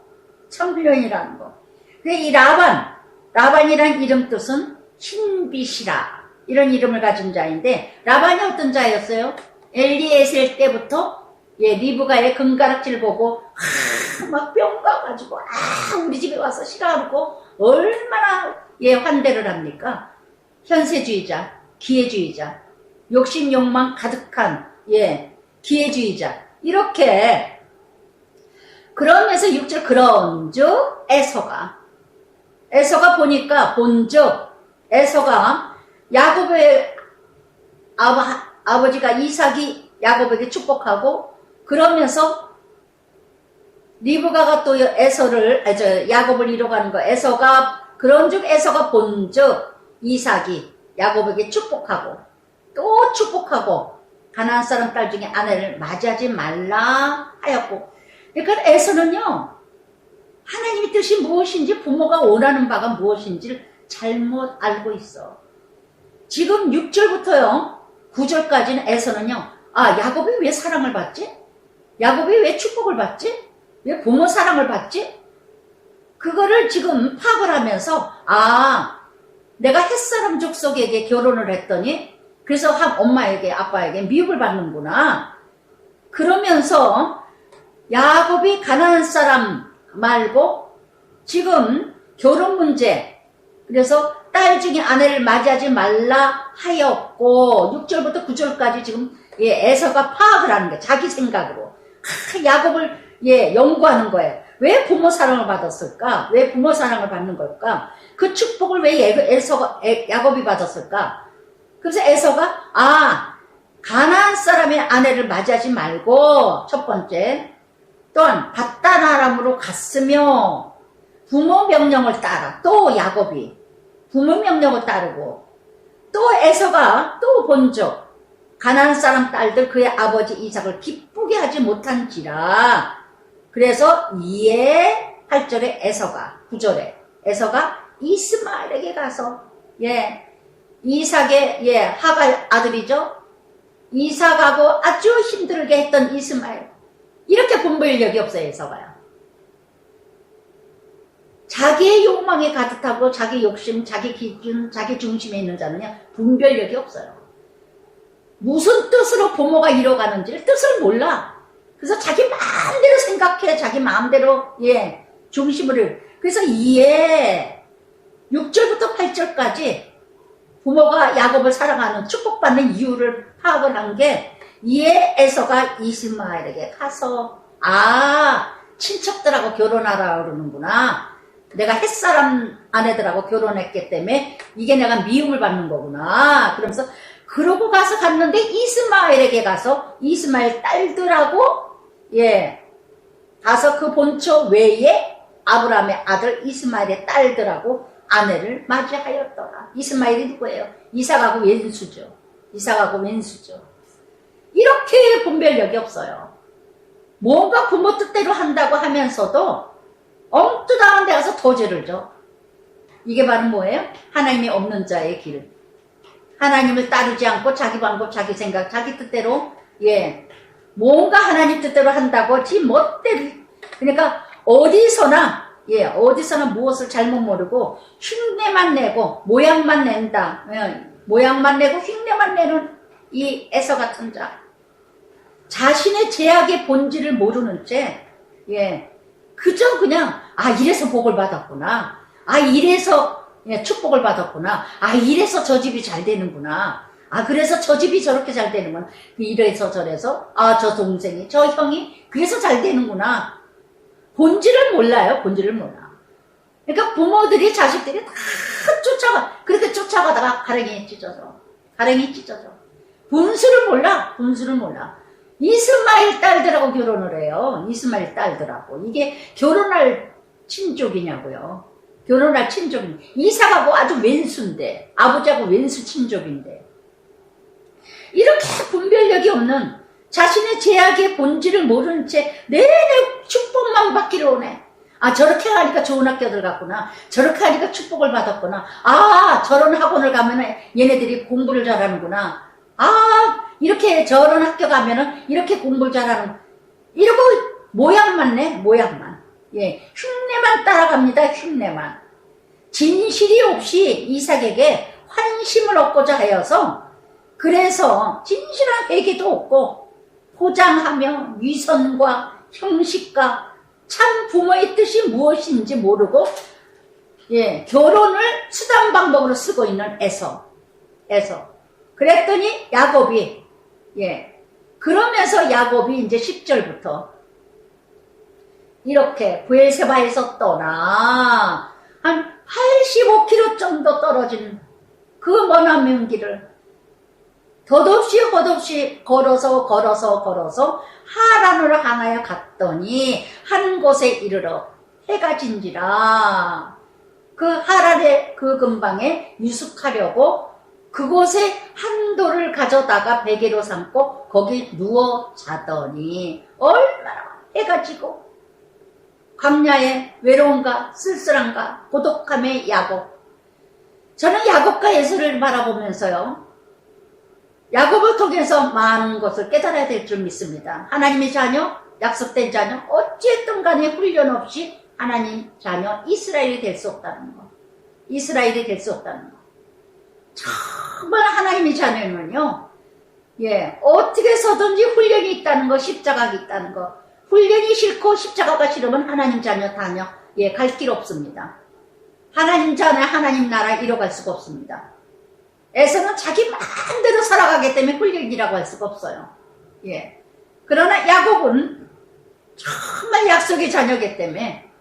참 훈련이라는 거. 근데 이 라반이란 이름 뜻은 흰빛이라, 이런 이름을 가진 자인데, 라반이 어떤 자였어요? 엘리에셀 때부터 예, 리브가의 금가락질 보고 막 뿅 가가지고 우리 집에 와서 싫어하고 얼마나 예 환대를 합니까? 현세주의자, 기회주의자, 욕심 욕망 가득한 예 기회주의자 이렇게 그러면서 6절 그런즉 에서가 보니까 본즉 에서가 야곱의 아버지가 이삭이 야곱에게 축복하고 그러면서 리브가가 또 야곱을 이뤄가는 거 그런즉 에서가 본즉 이삭이 야곱에게 축복하고 또 축복하고 가나안 사람 딸 중에 아내를 맞이하지 말라 하였고 그러니까 에서는요 하나님의 뜻이 무엇인지 부모가 원하는 바가 무엇인지를 잘못 알고 있어. 지금 6절부터요 9절까지는 에서는요 야곱이 왜 사랑을 받지? 야곱이 왜 축복을 받지? 왜 부모 사랑을 받지? 그거를 지금 파악을 하면서 내가 햇사람 족속에게 결혼을 했더니 그래서 엄마에게 아빠에게 미움을 받는구나. 그러면서 야곱이 가나안 사람 말고 지금 결혼 문제 그래서 딸 중에 아내를 맞이하지 말라 하였고 6절부터 9절까지 지금 에서가 파악을 하는 거예요. 자기 생각으로 야곱을 연구하는 거예요. 왜 부모 사랑을 받았을까? 왜 부모 사랑을 받는 걸까? 그 축복을 왜 야곱이 받았을까? 그래서 에서가 가나안 사람의 아내를 맞이하지 말고 첫 번째 또한 밧단아람으로 갔으며 부모 명령을 따라 또 야곱이 부모 명령을 따르고 또 에서가 또 본적 가나안 사람 딸들 그의 아버지 이삭을 기쁘게 하지 못한지라. 그래서 8절에 에서가 9절에 에서가 이스마엘에게 가서 이삭의 하갈 아들이죠. 이삭하고 아주 힘들게 했던 이스마엘 이렇게 분별력이 없어요. 에서가요. 자기의 욕망에 가득하고 자기 욕심, 자기 기준, 자기 중심에 있는 자는요 분별력이 없어요. 무슨 뜻으로 부모가 이뤄가는지를 뜻을 몰라. 그래서 자기 마음대로 생각해. 자기 마음대로 중심을. 그래서 6절부터 8절까지 부모가 야곱을 사랑하는 축복받는 이유를 파악을 한 게 에서가 이스마엘에게 가서 친척들하고 결혼하라 그러는구나. 내가 햇사람 아내들하고 결혼했기 때문에 이게 내가 미움을 받는 거구나. 그러면서 그러고 갔는데 이스마엘에게 가서 이스마엘 딸들하고 가서 그 본처 외에 아브라함의 아들 이스마엘의 딸들하고 아내를 맞이하였더라. 이스마엘이 누구예요? 이삭하고 왼수죠. 이렇게 분별력이 없어요. 뭔가 부모 뜻대로 한다고 하면서도 엉뚱한 데 가서 도제를 줘. 이게 바로 뭐예요? 하나님이 없는 자의 길. 하나님을 따르지 않고 자기 방법, 자기 생각, 자기 뜻대로 뭔가 하나님 뜻대로 한다고 지 멋대로. 그러니까 어디서나 무엇을 잘못 모르고 흉내만 내고 모양만 낸다. 모양만 내고 흉내만 내는 이 에서 같은 자. 자신의 죄악의 본질을 모르는 채 그저 그냥 이래서 복을 받았구나. 이래서 축복을 받았구나. 이래서 저 집이 잘 되는구나. 그래서 저 집이 저렇게 잘 되는구나. 이래서 저래서 저 동생이 저 형이 그래서 잘 되는구나. 본질을 몰라요. 본질을 몰라. 그러니까 부모들이 자식들이 다 그렇게 쫓아가다가 가랭이 찢어져. 분수를 몰라. 이스마엘 딸들하고 결혼을 해요. 이스마엘 딸들하고. 이게 결혼할 친족이냐고요. 이삭하고 아주 왼수인데, 아버지하고 왼수 친족인데. 이렇게 분별력이 없는 자신의 죄악의 본질을 모르는 채 내내 축복만 받기를 원해. 저렇게 하니까 좋은 학교 들어갔구나. 저렇게 하니까 축복을 받았구나. 저런 학원을 가면 얘네들이 공부를 잘하는구나. 이렇게 저런 학교 가면은 이렇게 공부를 잘하는. 이러고 모양만 내, 모양만. 흉내만 따라갑니다. 흉내만. 진실이 없이 이삭에게 환심을 얻고자 하여서 그래서 진실한 회개도 없고 포장하며 위선과 형식과 참 부모의 뜻이 무엇인지 모르고 결혼을 수단 방법으로 쓰고 있는 에서. 그랬더니 야곱이 그러면서 야곱이 이제 10절부터 이렇게 브엘세바에서 떠나 한 85km 정도 떨어진 그 머나먼 길을 덧없이 걸어서 하란으로 향하여 갔더니 한 곳에 이르러 해가 진지라. 그 하란의 그 근방에 유숙하려고 그곳에 한 돌을 가져다가 베개로 삼고 거기 누워 자더니 얼마나 해가 지고 광야의 외로움과 쓸쓸함과 고독함의 야곱. 저는 야곱과 예수를 바라보면서요, 야곱을 통해서 많은 것을 깨달아야 될 줄 믿습니다. 하나님의 자녀, 약속된 자녀, 어찌했든 간에 훈련 없이 하나님 자녀 이스라엘이 될 수 없다는 거. 이스라엘이 될 수 없다는 거. 정말 하나님의 자녀는요, 어떻게 해서든지 훈련이 있다는 거, 십자가가 있다는 거. 훈련이 싫고 십자가가 싫으면 하나님 자녀, 갈 길 없습니다. 하나님 자녀, 하나님 나라 이뤄갈 수가 없습니다. 에서는 자기 마음대로 살아가기 때문에 훈련이라고 할 수가 없어요. 그러나 야곱은 정말 약속의 자녀이기 때문에,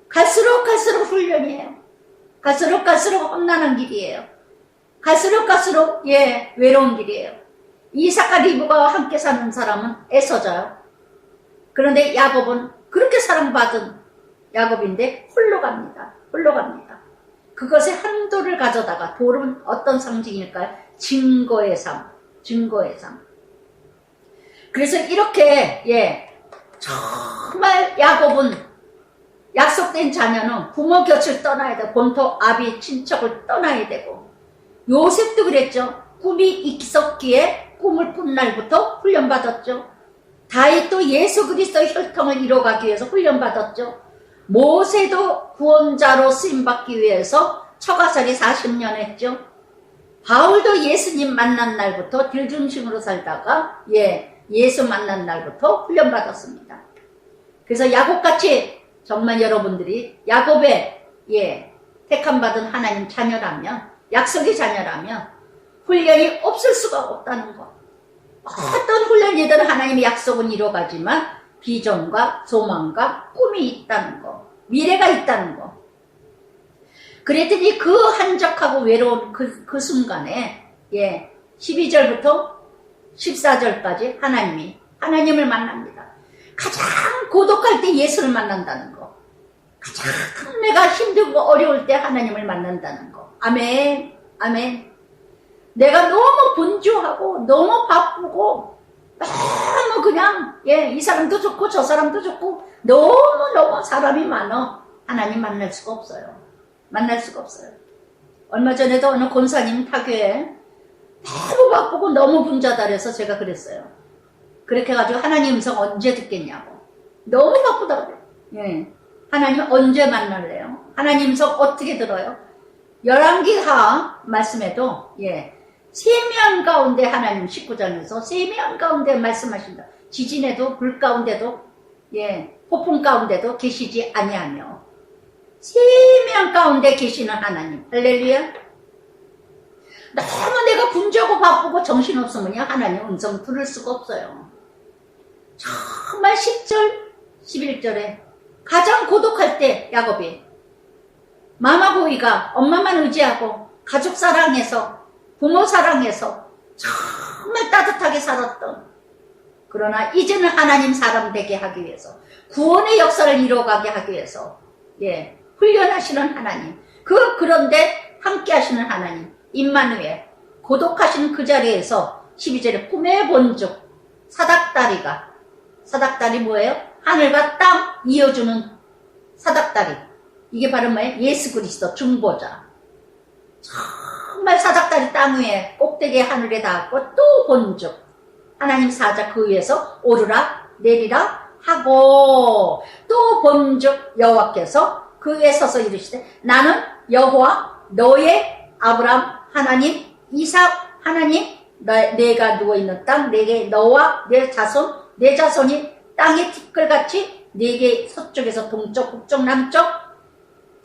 갈수록 훈련이에요. 갈수록 험난한 길이에요. 갈수록 외로운 길이에요. 이삭과 리브가와 함께 사는 사람은 에서자요. 그런데 야곱은 그렇게 사랑받은 야곱인데 홀로 갑니다. 그것에 한 돌을 가져다가, 돌은 어떤 상징일까요? 증거의 삶. 그래서 이렇게 정말 야곱은 약속된 자녀는 부모 곁을 떠나야 되고 본토 아비 친척을 떠나야 되고, 요셉도 그랬죠. 꿈이 있었기에 꿈을 꾼 날부터 훈련받았죠. 다윗도 예수 그리스도의 혈통을 이뤄가기 위해서 훈련받았죠. 모세도 구원자로 쓰임받기 위해서 처가살이 40년 했죠. 바울도 예수님 만난 날부터 딜중심으로 살다가 예수 만난 날부터 훈련받았습니다. 그래서 야곱같이 정말 여러분들이 야곱의 택함받은 하나님 자녀라면, 약속의 자녀라면 훈련이 없을 수가 없다는 것. 어떤 훈련이든 하나님의 약속은 이뤄가지만 비전과 소망과 꿈이 있다는 것, 미래가 있다는 것. 그랬더니 그 한적하고 외로운 그 순간에 12절부터 14절까지 하나님을 만납니다. 가장 고독할 때 예수를 만난다는 거. 가장 내가 힘들고 어려울 때 하나님을 만난다는 거. 아멘. 내가 너무 분주하고 너무 바쁘고 너무 그냥 이 사람도 좋고 저 사람도 좋고 너무 사람이 많아. 하나님 만날 수가 없어요. 얼마 전에도 어느 권사님 타교에 너무 바쁘고 너무 분주하다 그래서 제가 그랬어요. 그렇게 해가지고 하나님 음성 언제 듣겠냐고. 너무 바쁘다 그래. 하나님 언제 만날래요? 하나님 음성 어떻게 들어요? 열왕기하 말씀에도 세면 가운데 하나님 19장에서 세면 가운데 말씀하신다. 지진에도 불 가운데도 폭풍 가운데도 계시지 아니하며 세면 가운데 계시는 하나님. 할렐루야. 너무 내가 분주하고 바쁘고 정신없으면 하나님 음성 들을 수가 없어요. 정말 10절 11절에 가장 고독할 때 야곱이 마마보이가 엄마만 의지하고 가족 사랑해서 부모 사랑해서 정말 따뜻하게 살았던, 그러나 이제는 하나님 사람 되게 하기 위해서 구원의 역사를 이뤄가게 하기 위해서 훈련하시는 하나님, 그런데 함께 하시는 하나님 임마누엘, 고독하시는 그 자리에서 12절에 꿈에 본즉 사닥다리 뭐예요? 하늘과 땅 이어주는 사닥다리. 이게 바로 뭐예요? 예수 그리스도 중보자. 정말 사닥다리 땅 위에 꼭대기에 하늘에 닿았고 또 본즉 하나님 사자 그 위에서 오르라 내리라 하고 또 본즉 여호와께서 그 위에 서서 이르시되 나는 여호와 너의 아브라함 하나님, 이삭 하나님, 내가 누워있는 땅, 내게 너와 내 자손이 땅의 티끌같이 네게 서쪽에서 동쪽, 북쪽, 남쪽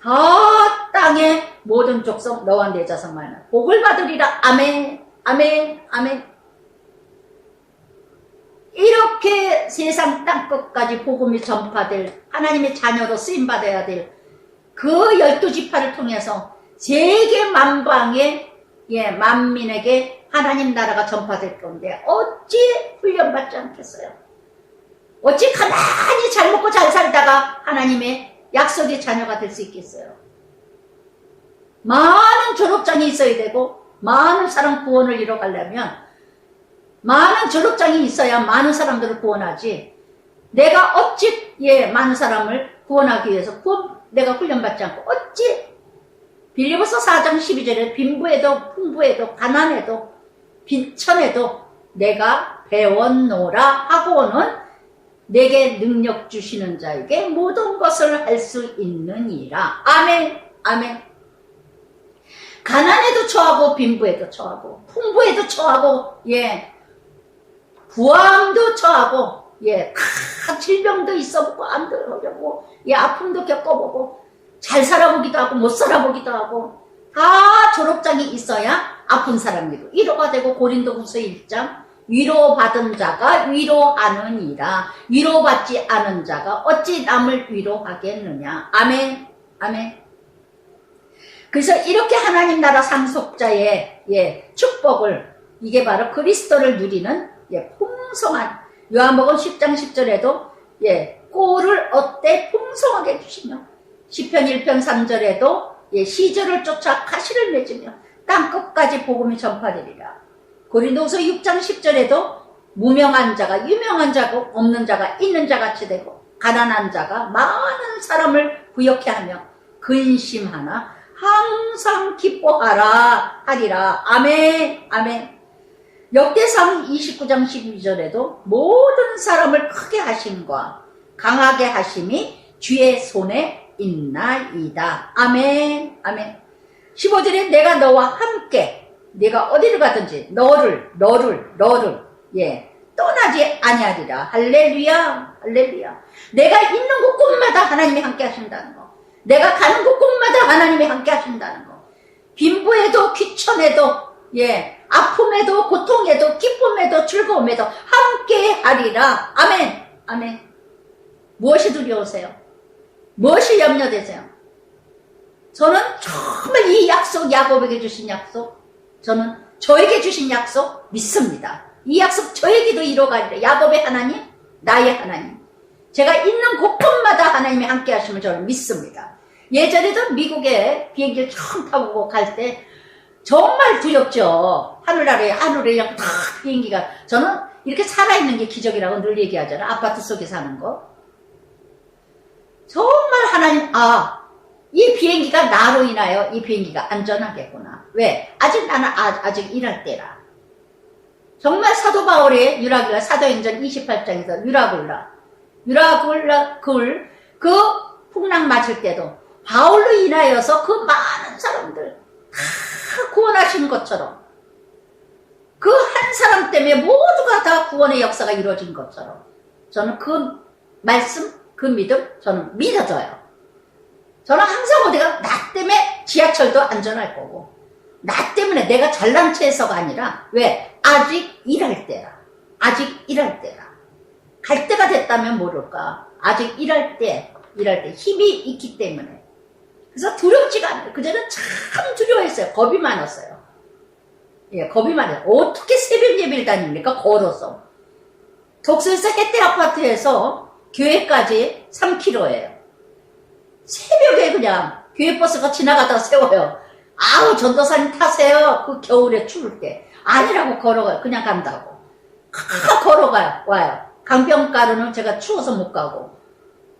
다 땅의 모든 족속 너와 내 자손만 복을 받으리라. 아멘, 아멘, 아멘. 이렇게 세상 땅끝까지 복음이 전파될 하나님의 자녀로 쓰임받아야 될 그 12지파를 통해서 세계 만방의 만민에게 하나님 나라가 전파될 건데 어찌 훈련받지 않겠어요? 어찌 가만히 잘 먹고 잘 살다가 하나님의 약속의 자녀가 될 수 있겠어요? 많은 졸업장이 있어야 되고 많은 사람 구원을 이뤄가려면 많은 졸업장이 있어야 많은 사람들을 구원하지. 내가 어찌 많은 사람을 구원하기 위해서 내가 훈련받지 않고 어찌 빌립보서 4장 12절에 빈부에도 풍부에도 가난해도 빈천에도 내가 배웠노라 하고는 내게 능력 주시는 자에게 모든 것을 할 수 있느니라. 아멘, 아멘. 가난에도 처하고 빈부에도 처하고 풍부에도 처하고 부함도 처하고 다 질병도 있어보고 암도 걸려보고 아픔도 겪어보고 잘 살아보기도 하고 못 살아보기도 하고 다 졸업장이 있어야 아픈 사람이고 위로가 되고 고린도후서 1장 위로받은 자가 위로하느니라. 위로받지 않은 자가 어찌 남을 위로하겠느냐. 아멘, 아멘. 그래서 이렇게 하나님 나라 상속자의 축복을 이게 바로 그리스도를 누리는 풍성한 요한복음 10장 10절에도 꼴을 얻되 풍성하게 해주시며 시편 1편 3절에도 시절을 쫓아 가시를 맺으며 땅끝까지 복음이 전파되리라. 고린도후서 6장 10절에도 무명한 자가 유명한 자고 없는 자가 있는 자같이 되고 가난한 자가 많은 사람을 부욕해 하며 근심하나 항상 기뻐하라 하리라. 아멘, 아멘. 역대상 29장 12절에도 모든 사람을 크게 하심과 강하게 하심이 주의 손에 있나이다. 아멘, 아멘. 15절에 내가 너와 함께 네가 어디를 가든지 너를 떠나지 아니하리라. 할렐루야, 할렐루야. 내가 있는 곳곳마다 하나님이 함께 하신다는 거. 내가 가는 곳곳마다 하나님이 함께 하신다는 거. 빈부에도 귀천에도 아픔에도 고통에도 기쁨에도 즐거움에도 함께 하리라. 아멘, 아멘. 무엇이 두려우세요? 무엇이 염려되세요? 저는 정말 이 약속, 야곱에게 주신 약속, 저는 저에게 주신 약속 믿습니다. 이 약속 저에게도 이뤄가리라. 야곱의 하나님, 나의 하나님. 제가 있는 곳곳마다 하나님이 함께 하심을 저는 믿습니다. 예전에도 미국에 비행기를 처음 타고 갈 때 정말 두렵죠. 하늘에 그냥 다 비행기가. 저는 이렇게 살아있는 게 기적이라고 늘 얘기하잖아요. 아파트 속에 사는 거. 정말 하나님, 이 비행기가 나로 인하여 이 비행기가 안전하겠구나. 왜? 나는 아직 일할 때라. 정말 사도 바울의 유라굴라, 사도행전 28장에서 유라굴라 그 풍랑 맞을 때도 바울로 인하여서 그 많은 사람들 다 구원하신 것처럼 그 한 사람 때문에 모두가 다 구원의 역사가 이루어진 것처럼 저는 그 말씀, 그 믿음 저는 믿어져요. 저는 항상 어디가 나 때문에 지하철도 안전할 거고 나 때문에 내가 잘난 체해서가 아니라 왜? 아직 일할 때라. 아직 일할 때라. 갈 때가 됐다면 모를까. 아직 일할 때 힘이 있기 때문에. 그래서 두렵지가 않아요. 그전엔 참 두려워했어요. 겁이 많았어요. 겁이 많아요. 어떻게 새벽 예배를 다닙니까? 걸어서. 독서에서 혜태 아파트에서 교회까지 3km예요. 새벽에 그냥 교회 버스가 지나가다가 세워요. 전도사님 타세요. 그 겨울에 추울 때. 아니라고 걸어가요. 그냥 간다고. 걸어가요. 와요. 강변가로는 제가 추워서 못 가고.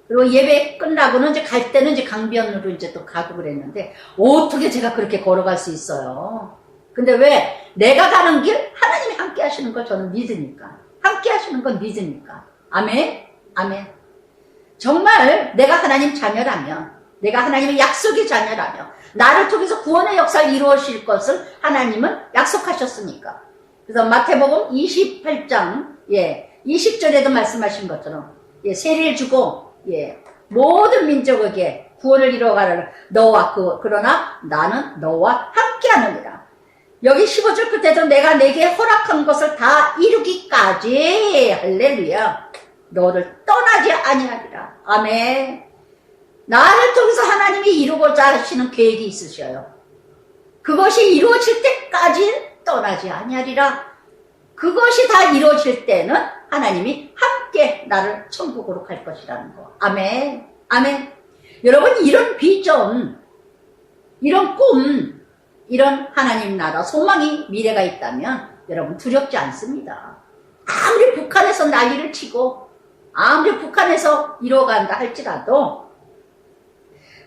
그리고 예배 끝나고는 이제 갈 때는 이제 강변으로 이제 또 가고 그랬는데, 어떻게 제가 그렇게 걸어갈 수 있어요? 근데 왜? 내가 가는 길 하나님이 함께 하시는 걸 저는 믿으니까. 함께 하시는 건 믿으니까. 아멘? 아멘. 정말 내가 하나님 자녀라면, 내가 하나님의 약속의 자녀라면, 나를 통해서 구원의 역사를 이루어질 것을 하나님은 약속하셨으니까. 그래서 마태복음 28장 20절에도 말씀하신 것처럼 세례를 주고 모든 민족에게 구원을 이루어가라. 그러나 나는 너와 함께하느니라. 여기 15절 끝에도 내가 내게 허락한 것을 다 이루기까지 할렐루야 너를 떠나지 아니하리라. 아멘. 나를 통해서 하나님이 이루고자 하시는 계획이 있으셔요. 그것이 이루어질 때까지 떠나지 아니하리라. 그것이 다 이루어질 때는 하나님이 함께 나를 천국으로 갈 것이라는 거. 아멘. 아멘. 여러분, 이런 비전, 이런 꿈, 이런 하나님 나라 소망이 미래가 있다면 여러분 두렵지 않습니다. 아무리 북한에서 난리를 치고 아무리 북한에서 이루어간다 할지라도,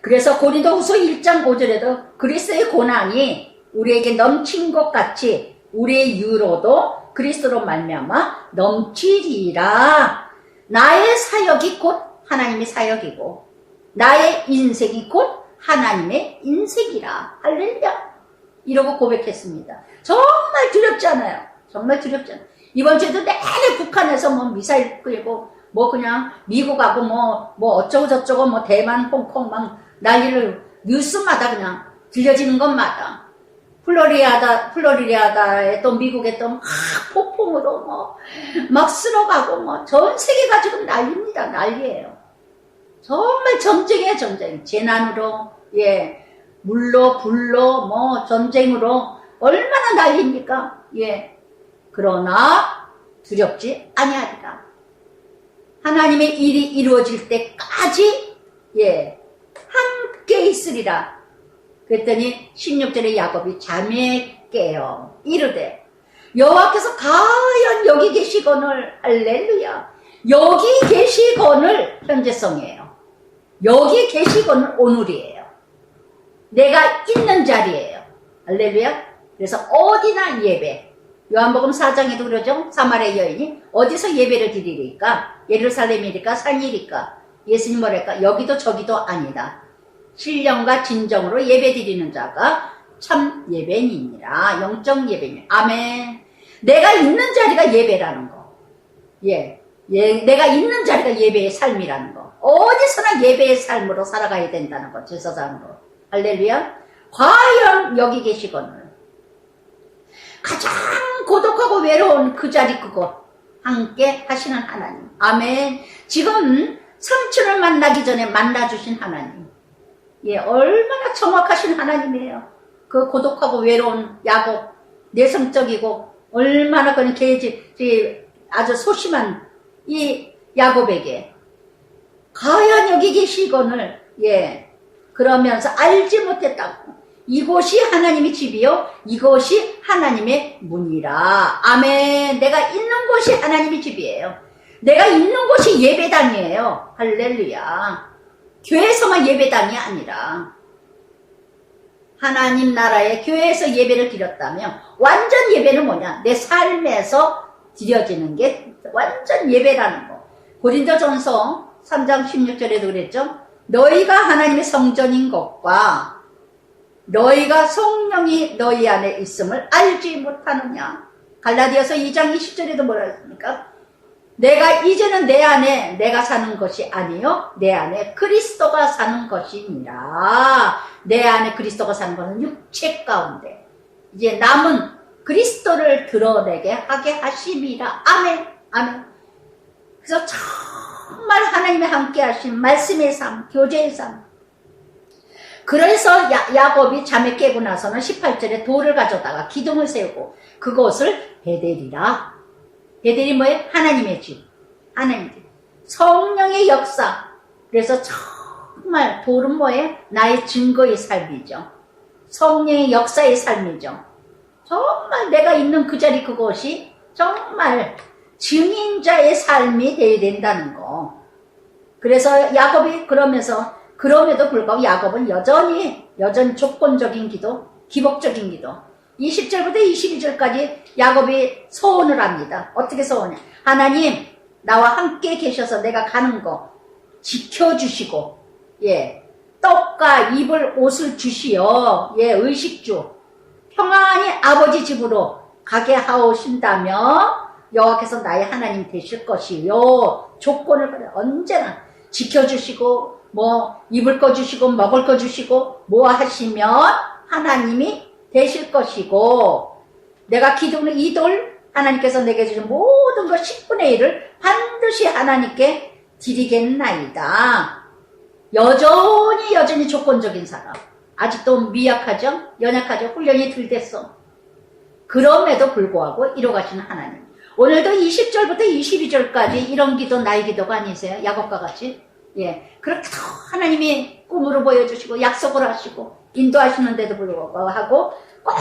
그래서 고린도후서 1장 5절에도 그리스도의 고난이 우리에게 넘친 것 같이 우리의 유로도 그리스도로 말미암아 넘치리라. 나의 사역이 곧 하나님의 사역이고 나의 인생이 곧 하나님의 인생이라. 할렐루야. 이러고 고백했습니다. 정말 두렵지 않아요. 정말 두렵지 않아요. 이번 주에도 내내 북한에서 뭐 미사일 끌고 뭐 그냥 미국하고 뭐 어쩌고 저쩌고 뭐 대만 홍콩 막 난리를 뉴스마다 그냥 들려지는 것마다 플로리다에 또 미국에 또 막 폭풍으로 뭐 막 쓸어가고 뭐 전 세계가 지금 난리입니다. 난리예요. 정말 전쟁이에요. 전쟁. 재난으로 물로 불로 뭐 전쟁으로 얼마나 난리입니까? 그러나 두렵지 아니하리라. 하나님의 일이 이루어질 때까지 함께 있으리라. 그랬더니 16절에 야곱이 잠에 깨어 이르되 여호와께서 과연 여기 계시거늘. 할렐루야. 여기 계시거늘 현재성이에요. 여기 계시거늘 오늘이에요. 내가 있는 자리예요. 할렐루야. 그래서 어디나 예배. 요한복음 4장에도 그러죠. 사마리아 여인이 어디서 예배를 드리리까? 예루살렘이니까 산이니까. 예수님 뭐랄까? 여기도 저기도 아니다. 신령과 진정으로 예배 드리는 자가 참 예배니라. 영적 예배니. 아멘. 내가 있는 자리가 예배라는 거. 내가 있는 자리가 예배의 삶이라는 거. 어디서나 예배의 삶으로 살아가야 된다는 거. 제사장으로. 할렐루야. 과연 여기 계시거늘. 가장 고독하고 외로운 그 자리 그곳 함께 하시는 하나님. 아멘. 지금 삼촌을 만나기 전에 만나주신 하나님. 얼마나 정확하신 하나님이에요. 그 고독하고 외로운 야곱, 내성적이고 얼마나 그런 아주 소심한 이 야곱에게 과연 여기 계시거늘 그러면서 알지 못했다고. 이곳이 하나님의 집이요 이곳이 하나님의 문이라. 아멘. 내가 있는 곳이 하나님의 집이에요. 내가 있는 곳이 예배당이에요. 할렐루야. 교회에서만 예배당이 아니라 하나님 나라의 교회에서 예배를 드렸다면 완전 예배는 뭐냐? 내 삶에서 드려지는 게 완전 예배라는 거. 고린도전서 3장 16절에도 그랬죠. 너희가 하나님의 성전인 것과 너희가 성령이 너희 안에 있음을 알지 못하느냐. 갈라디아서 2장 20절에도 뭐라 했습니까? 내가 이제는 내 안에 내가 사는 것이 아니요 내 안에 그리스도가 사는 것이니라. 내 안에 그리스도가 사는 것은 육체 가운데 이제 남은 그리스도를 드러내게 하게 하심이라. 아멘. 아멘. 그래서 정말 하나님의 함께 하신 말씀의 삶, 교제의 삶. 그래서 야곱이 잠에 깨고 나서는 18절에 돌을 가져다가 기둥을 세우고 그곳을 베델이라. 베델이 뭐예요? 하나님의 집. 하나님의 집. 성령의 역사. 그래서 정말 돌은 뭐예요? 나의 증거의 삶이죠. 성령의 역사의 삶이죠. 정말 내가 있는 그 자리 그곳이 정말 증인자의 삶이 되어야 된다는 거. 그래서 야곱이 그럼에도 불구하고 야곱은 여전히 조건적인 기도, 기복적인 기도. 20절부터 22절까지 야곱이 소원을 합니다. 어떻게 소원해? 하나님, 나와 함께 계셔서 내가 가는 거 지켜주시고, 떡과 입을 옷을 주시어, 의식주. 평안히 아버지 집으로 가게 하오신다면 여호와께서 나의 하나님 되실 것이요. 조건을 언제나 지켜주시고 뭐 입을 거 주시고 먹을 거 주시고 뭐 하시면 하나님이 되실 것이고, 내가 기도는 이 돌 하나님께서 내게 주신 모든 것 10분의 1을 반드시 하나님께 드리겠나이다. 여전히 조건적인 사람, 아직도 미약하죠? 연약하죠? 훈련이 덜 됐어. 그럼에도 불구하고 이뤄가시는 하나님. 오늘도 20절부터 22절까지 이런 기도 나의 기도가 아니세요? 야곱과 같이. 예, 그렇게 하나님이 꿈으로 보여주시고 약속을 하시고 인도하시는데도 불구하고 꼭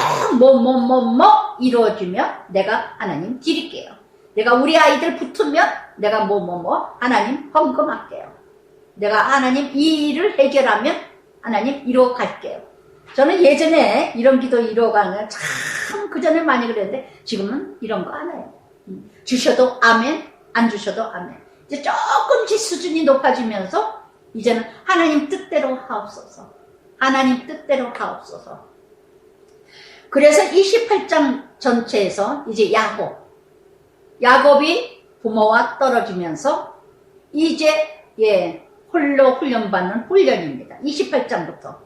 이루어지면 내가 하나님 드릴게요. 내가 우리 아이들 붙으면 내가 하나님 헌금할게요. 내가 하나님 이 일을 해결하면 하나님 이루어 갈게요. 저는 예전에 이런 기도 이루어가는 참 그전에 많이 그랬는데 지금은 이런 거 안 해요. 주셔도 아멘, 안 주셔도 아멘. 이제 조금씩 수준이 높아지면서 이제는 하나님 뜻대로 하옵소서. 하나님 뜻대로 하옵소서. 그래서 28장 전체에서 이제 야곱이 부모와 떨어지면서 이제 홀로 훈련받는 훈련입니다. 28장부터.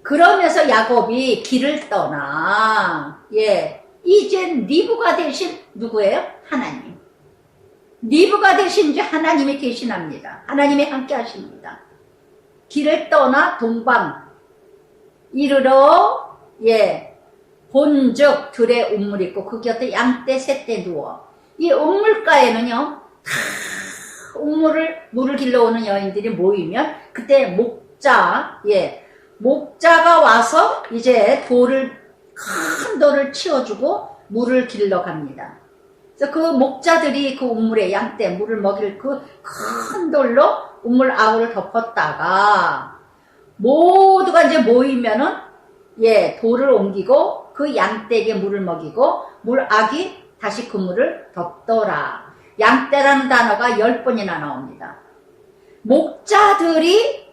그러면서 야곱이 길을 떠나 이제 리브가 대신 누구예요? 하나님. 리브가 대신 이제 하나님이 대신합니다. 하나님이 함께 하십니다. 길을 떠나 동방 이르러 본즉 들에 우물 있고 그 곁에 양떼 셋떼 누워. 이 우물가에는요 물을 길러오는 여인들이 모이면 그때 목자가 와서 이제 큰 돌을 치워주고 물을 길러 갑니다. 그래서 그 목자들이 그 우물에 양떼 물을 먹일 그 큰 돌로 우물 아우를 덮었다가 모두가 이제 모이면은 돌을 옮기고 그 양떼에게 물을 먹이고 물악이 다시 그 물을 덮더라. 양떼라는 단어가 10번이나 나옵니다. 목자들이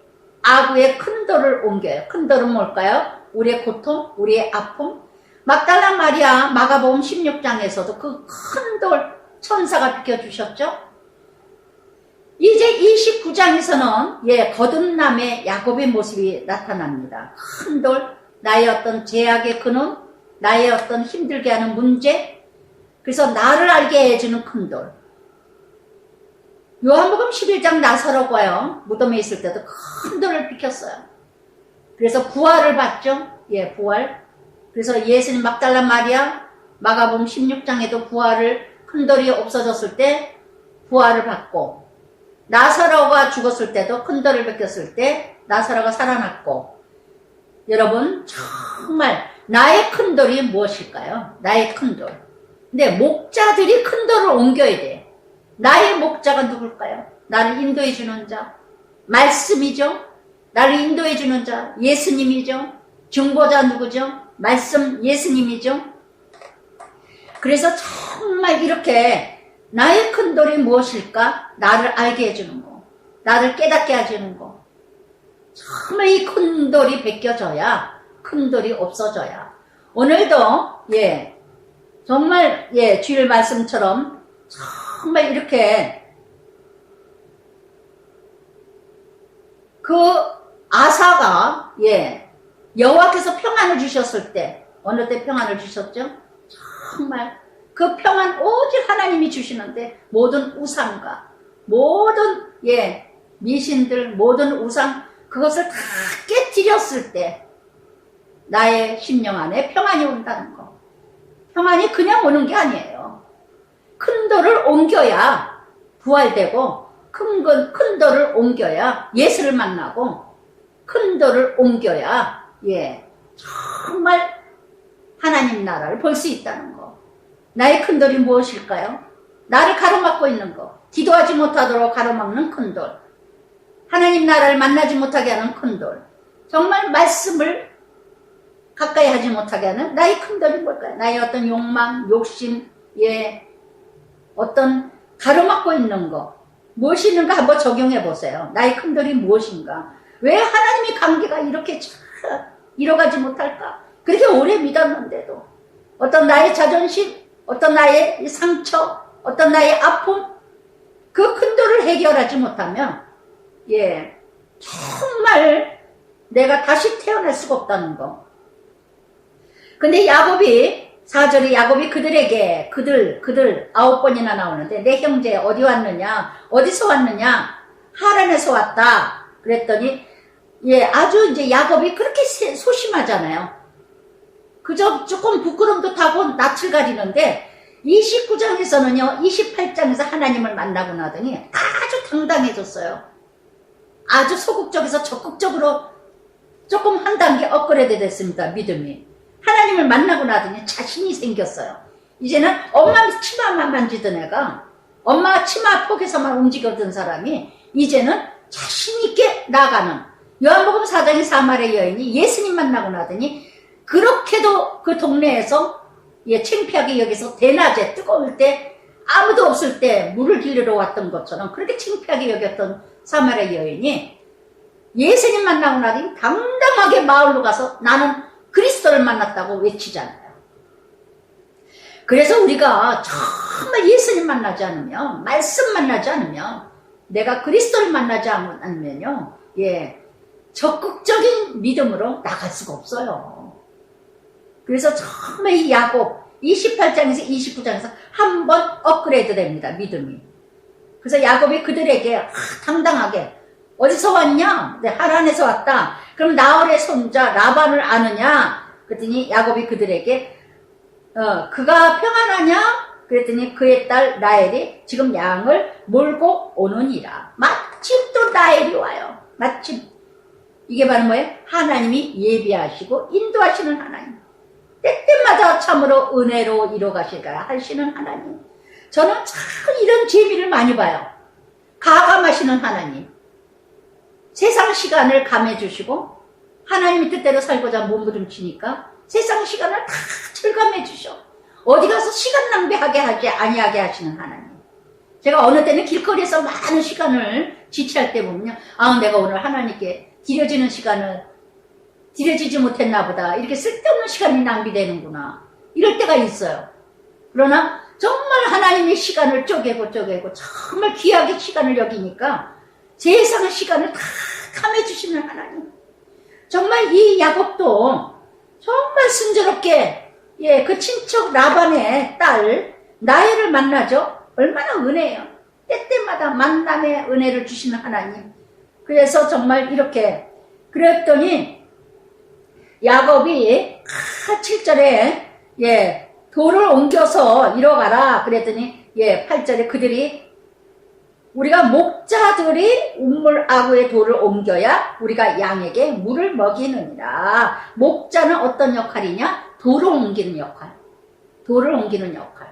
아구의 큰 돌을 옮겨요. 큰 돌은 뭘까요? 우리의 고통, 우리의 아픔. 막달라 마리아 마가복음 16장에서도 그 큰 돌 천사가 비켜주셨죠. 이제 29장에서는 거듭남의 야곱의 모습이 나타납니다. 큰 돌, 나의 어떤 제약의 근원, 나의 어떤 힘들게 하는 문제, 그래서 나를 알게 해주는 큰 돌. 요한복음 11장 나사로가요 무덤에 있을 때도 큰 돌을 비켰어요. 그래서 부활을 받죠. 부활. 그래서 예수님 막달라 마리아 마가복음 16장에도 큰 돌이 없어졌을 때 부활을 받고, 나사로가 죽었을 때도 큰 돌을 베꼈을 때 나사로가 살아났고. 여러분 정말 나의 큰 돌이 무엇일까요? 나의 큰 돌. 근데 목자들이 큰 돌을 옮겨야 돼. 나의 목자가 누굴까요? 나를 인도해 주는 자, 말씀이죠. 나를 인도해 주는 자, 예수님이죠. 중보자 누구죠? 말씀 예수님이죠. 그래서 정말 이렇게 나의 큰 돌이 무엇일까? 나를 알게 해주는 거, 나를 깨닫게 해주는 거. 정말 이 큰 돌이 베껴져야, 큰 돌이 없어져야. 오늘도 정말 주일 말씀처럼 정말 이렇게 그 아사가 여호와께서 평안을 주셨을 때, 어느 때 평안을 주셨죠? 정말 그 평안 오직 하나님이 주시는데 모든 우상과 모든 미신들, 모든 우상 그것을 다 깨뜨렸을 때 나의 심령 안에 평안이 온다는 거. 평안이 그냥 오는 게 아니에요. 큰 돌을 옮겨야 부활되고, 큰 돌을 옮겨야 예수를 만나고, 큰 돌을 옮겨야 정말 하나님 나라를 볼 수 있다는 거. 나의 큰 돌이 무엇일까요? 나를 가로막고 있는 거, 기도하지 못하도록 가로막는 큰 돌, 하나님 나라를 만나지 못하게 하는 큰 돌, 정말 말씀을 가까이 하지 못하게 하는 나의 큰 돌이 뭘까요? 나의 어떤 욕망, 욕심, 어떤 가로막고 있는 거 무엇이 있는가 한번 적용해 보세요. 나의 큰 돌이 무엇인가? 왜 하나님의 관계가 이렇게 이뤄가지 못할까? 그렇게 오래 믿었는데도 어떤 나의 자존심, 어떤 나의 상처, 어떤 나의 아픔, 그 큰 돌을 해결하지 못하면 정말 내가 다시 태어날 수가 없다는 거. 근데 야곱이 4절에 야곱이 그들에게 그들 9번이나 나오는데 내 형제 어디 왔느냐, 어디서 왔느냐, 하란에서 왔다 그랬더니 아주 이제 야곱이 그렇게 소심하잖아요. 그저 조금 부끄럼도 타고 낯을 가리는데 29장에서는요 28장에서 하나님을 만나고 나더니 아주 당당해졌어요. 아주 소극적에서 적극적으로 조금 한 단계 업그레이드 됐습니다. 믿음이. 하나님을 만나고 나더니 자신이 생겼어요. 이제는 엄마 치마만 만지던 애가 엄마 치마 폭에서만 움직였던 사람이 이제는 자신있게 나가는, 요한복음 4장의 사마리아 여인이 예수님 만나고 나더니 그렇게도 그 동네에서 창피하게 여기서 대낮에 뜨거울 때 아무도 없을 때 물을 길르러 왔던 것처럼 그렇게 창피하게 여겼던 사마리아 여인이 예수님 만나고 나더니 당당하게 마을로 가서 나는 그리스도를 만났다고 외치잖아요. 그래서 우리가 정말 예수님 만나지 않으면, 말씀 만나지 않으면, 내가 그리스도를 만나지 않으면요 적극적인 믿음으로 나갈 수가 없어요. 그래서 정말 이 야곱 28장에서 29장에서 한 번 업그레이드 됩니다. 믿음이. 그래서 야곱이 그들에게 당당하게 어디서 왔냐? 네, 하란에서 왔다. 그럼 나홀의 손자 라반을 아느냐? 그랬더니 야곱이 그들에게 그가 평안하냐? 그랬더니 그의 딸 라헬이 지금 양을 몰고 오느니라. 마침 또 라헬이 와요. 마침. 이게 바로 뭐예요? 하나님이 예비하시고 인도하시는 하나님. 때때마다 참으로 은혜로 이뤄가실까 하시는 하나님. 저는 참 이런 재미를 많이 봐요. 가감하시는 하나님. 세상 시간을 감해주시고 하나님의 뜻대로 살고자 몸부림치니까 세상 시간을 다 절감해주셔. 어디 가서 시간 낭비하게 하지 아니하게 하시는 하나님. 제가 어느 때는 길거리에서 많은 시간을 지체할 때 보면요, 내가 오늘 하나님께 드려지지 못했나 보다. 이렇게 쓸데없는 시간이 낭비되는구나. 이럴 때가 있어요. 그러나 정말 하나님의 시간을 쪼개고 정말 귀하게 시간을 여기니까 세상의 시간을 다 감해주시는 하나님. 정말 이 야곱도 정말 순조롭게 그 친척 라반의 딸 라헬을 만나죠. 얼마나 은혜예요. 때때마다 만남의 은혜를 주시는 하나님. 그래서 정말 이렇게 그랬더니 야곱이 7절에 돌을 옮겨서 이뤄가라 그랬더니 8절에 그들이 우리가 목자들이 우물아구에 돌을 옮겨야 우리가 양에게 물을 먹이느니라. 목자는 어떤 역할이냐? 돌을 옮기는 역할. 돌을 옮기는 역할.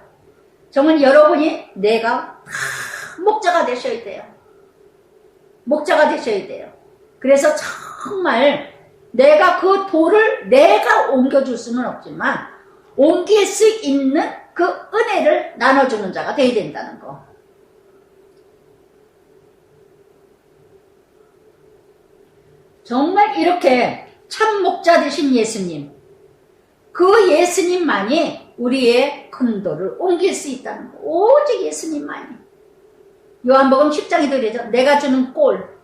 정말 여러분이 내가 목자가 되셔야 돼요. 목자가 되셔야 돼요. 그래서 정말 내가 그 돌을 내가 옮겨줄 수는 없지만 옮길 수 있는 그 은혜를 나눠주는 자가 되어야 된다는 거. 정말 이렇게 참 목자 되신 예수님, 그 예수님만이 우리의 큰 돌을 옮길 수 있다는 거. 오직 예수님만이. 요한복음 10장에도 그러죠. 내가 주는 꼴,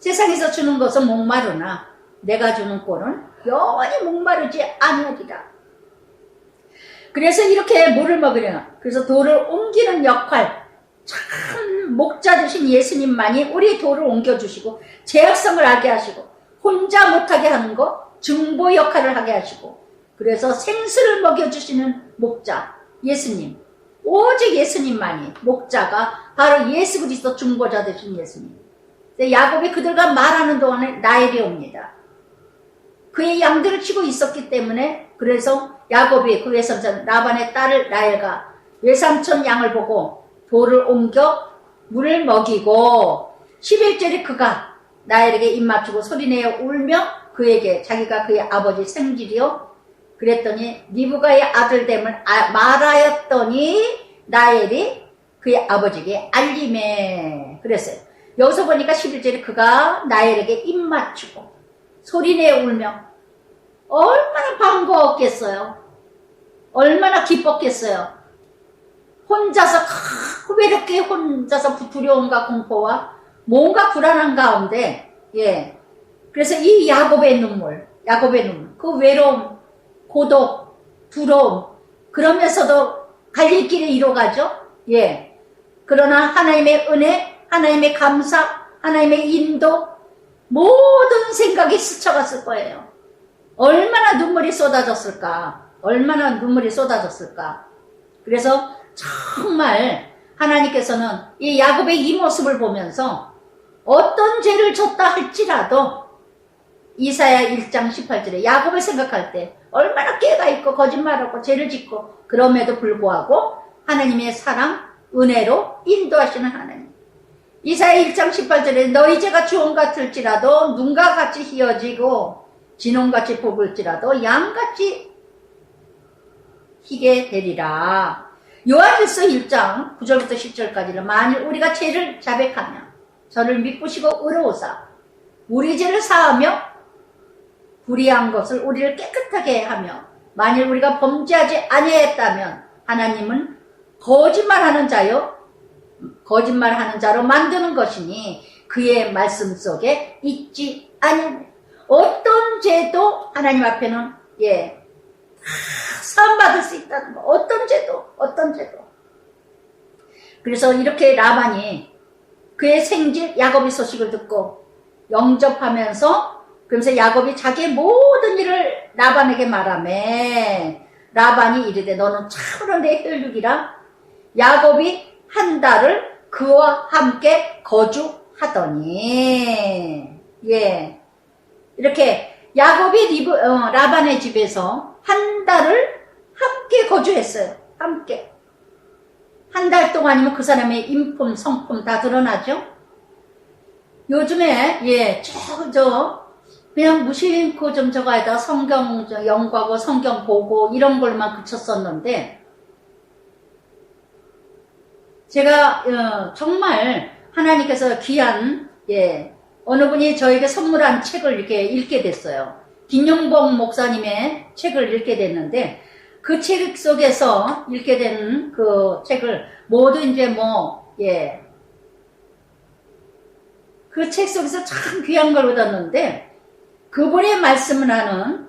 세상에서 주는 것은 목마르나 내가 주는 꼴은 영원히 목마르지 아니하리라. 그래서 이렇게 물을 먹으려나, 그래서 돌을 옮기는 역할, 참 목자 되신 예수님만이 우리 돌을 옮겨주시고 제약성을 하게 하시고 혼자 못하게 하는 거 중보 역할을 하게 하시고, 그래서 생수를 먹여주시는 목자 예수님, 오직 예수님만이 목자가 바로 예수 그리스도 중보자 되신 예수님. 야곱이 그들과 말하는 동안에 라헬이 옵니다. 그의 양들을 치고 있었기 때문에, 그래서 야곱이 그 외삼촌 라반의 딸을 라헬과 외삼촌 양을 보고 돌을 옮겨 물을 먹이고, 11절에 그가 라헬에게 입맞추고 소리내어 울며 그에게 자기가 그의 아버지 생질이요 그랬더니 리브가의 아들됨을 말하였더니 라헬이 그의 아버지에게 알림해 그랬어요. 여기서 보니까 11절에 그가 라헬에게 입맞추고 소리내어 울며, 얼마나 반가웠겠어요. 얼마나 기뻤겠어요. 혼자서 왜 이렇게 혼자서 두려움과 공포와 뭔가 불안한 가운데, 예. 그래서 이 야곱의 눈물, 그 외로움, 고독, 두려움, 그러면서도 갈릴 길을 이뤄가죠. 예. 그러나 하나님의 은혜, 하나님의 감사, 하나님의 인도, 모든 생각이 스쳐갔을 거예요. 얼마나 눈물이 쏟아졌을까? 얼마나 눈물이 쏟아졌을까? 그래서 정말 하나님께서는 이 야곱의 이 모습을 보면서 어떤 죄를 졌다 할지라도 이사야 1장 18절에 야곱을 생각할 때 얼마나 깨가 있고 거짓말하고 죄를 짓고 그럼에도 불구하고 하나님의 사랑, 은혜로 인도하시는 하나님. 이사야 1장 18절에 너희 죄가 주홍 같을지라도 눈과 같이 희어지고 진홍같이 붉을지라도 양같이 희게 되리라. 요한일서 1장 9절부터 10절까지는 만일 우리가 죄를 자백하며 저를 미쁘시고 의로우사 우리 죄를 사하며 불의한 것을 우리를 깨끗하게 하며 만일 우리가 범죄하지 아니했다면 하나님은 거짓말하는 자로 만드는 것이니 그의 말씀 속에 있지 아니하니 어떤 죄도 하나님 앞에는 사함받을 수 있다는 거. 어떤 죄도. 그래서 이렇게 라반이 그의 생질 야곱의 소식을 듣고 영접하면서 그러면서 야곱이 자기의 모든 일을 라반에게 말하매 라반이 이르되 너는 참으로 내 혈육이라 야곱이 한 달을 그와 함께 거주하더니 이렇게 야곱이 라반의 집에서 한 달을 함께 거주했어요. 함께. 한 달 동안이면 그 사람의 인품, 성품 다 드러나죠? 요즘에, 그냥 무심코 좀 저거에다 성경 연구하고 성경 보고 이런 걸만 그쳤었는데, 제가, 정말 하나님께서 귀한, 어느 분이 저에게 선물한 책을 이렇게 읽게 됐어요. 김용봉 목사님의 책을 읽게 됐는데, 그 책 속에서 읽게 된 그 책을 모두 그 책 속에서 참 귀한 걸 얻었는데, 그분의 말씀을 하는,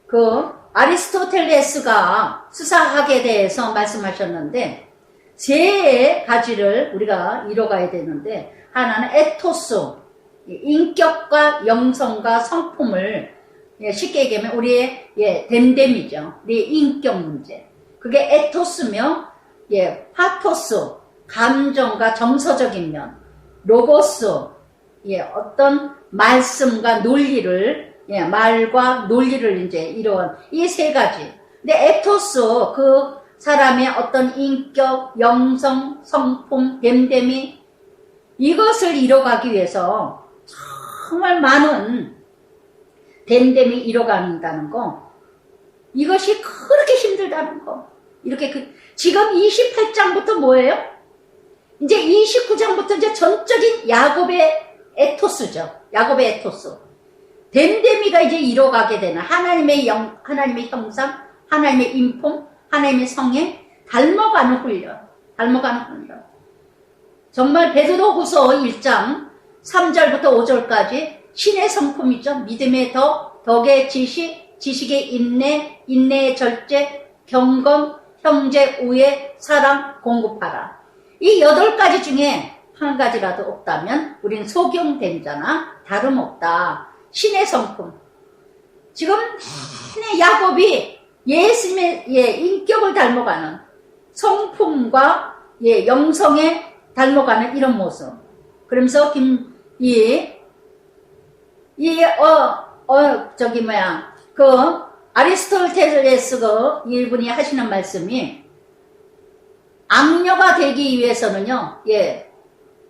그 아리스토텔레스가 수사학에 대해서 말씀하셨는데, 세 가지를 우리가 이뤄가야 되는데, 하나는 에토스, 인격과 영성과 성품을 쉽게 얘기하면 우리의 댐댐이죠. 우리의 인격 문제. 그게 에토스며 파토스, 감정과 정서적인 면, 로고스, 어떤 말씀과 논리를 말과 논리를 이제 이루어온 이 세 가지. 근데 에토스 그 사람의 어떤 인격, 영성, 성품, 댐댐이 이것을 이뤄가기 위해서 정말 많은 댐댐이 이뤄간다는 거, 이것이 그렇게 힘들다는 거. 이렇게 지금 28장부터 뭐예요? 이제 29장부터 이제 전적인 야곱의 에토스죠. 야곱의 에토스. 댐댐이가 이제 이뤄가게 되는 하나님의 하나님의 형상, 하나님의 인품, 하나님의 성에 닮아가는 훈련. 정말 베드로후서 1장 3절부터 5절까지 신의 성품이죠. 믿음의 덕의 지식, 지식의 인내, 인내의 절제, 경건, 형제, 우애, 사랑, 공급하라. 이 8가지 중에 한 가지라도 없다면 우린 소경된 자나 다름없다. 신의 성품. 지금 신의 야곱이 예수님의 인격을 닮아가는 성품과 영성에 닮아가는 이런 모습. 그러면서 아리스토텔레스 이분이 하시는 말씀이 악녀가 되기 위해서는요,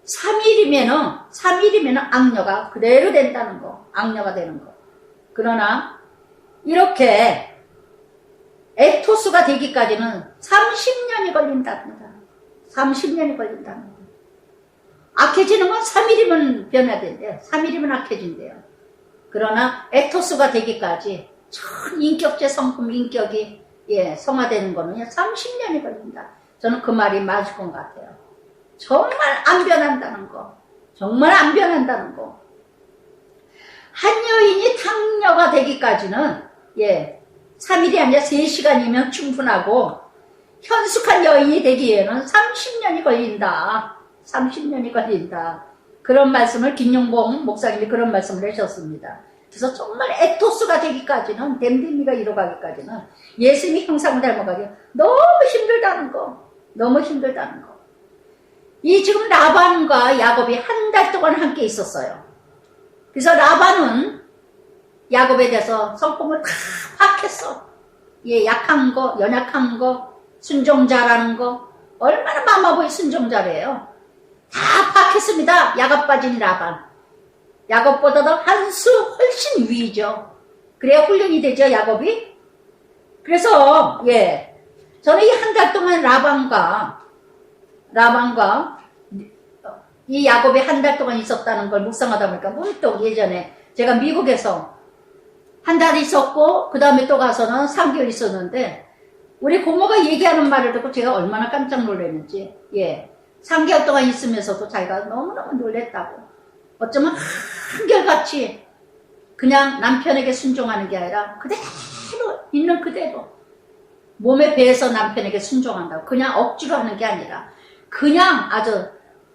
3일이면은 악녀가 그대로 된다는 거. 악녀가 되는 거. 그러나, 이렇게 에토스가 되기까지는 30년이 걸린답니다. 30년이 걸린다는 거. 악해지는 건 3일이면 변화된대요. 3일이면 악해진대요. 그러나 에토스가 되기까지 전 인격제 성품 인격이 예, 성화되는 거는요, 30년이 걸린다. 저는 그 말이 맞을 것 같아요. 정말 안 변한다는 거. 정말 안 변한다는 거. 한 여인이 탕녀가 되기까지는, 예, 3일이 아니라 3시간이면 충분하고, 현숙한 여인이 되기에는 30년이 걸린다. 30년이 걸린다. 그런 말씀을 김용봉 목사님이 그런 말씀을 하셨습니다. 그래서 정말 에토스가 되기까지는, 댐댐이가 이뤄가기까지는, 예수님이 형상을 닮아가기 너무 힘들다는 거. 너무 힘들다는 거. 이 지금 라반과 야곱이 한 달 동안 함께 있었어요. 그래서 라반은 야곱에 대해서 성품을 다 파악했어. 예, 약한 거, 연약한 거, 순종자라는 거, 얼마나 마마보이 순종자래요. 다 파악했습니다. 야곱 빠진 라반. 야곱보다도 한 수 훨씬 위죠. 그래야 훈련이 되죠, 야곱이. 그래서 예, 저는 이 한 달 동안 라반과 이 야곱이 한 달 동안 있었다는 걸 묵상하다 보니까 문득 예전에 제가 미국에서 한 달 있었고 그 다음에 또 가서는 3개월 있었는데 우리 고모가 얘기하는 말을 듣고 제가 얼마나 깜짝 놀랐는지, 예, 3개월 동안 있으면서도 자기가 너무너무 놀랬다고. 어쩌면 한결같이 그냥 남편에게 순종하는 게 아니라 그대로 있는 그대로 몸에 배에서 남편에게 순종한다고. 그냥 억지로 하는 게 아니라 그냥 아주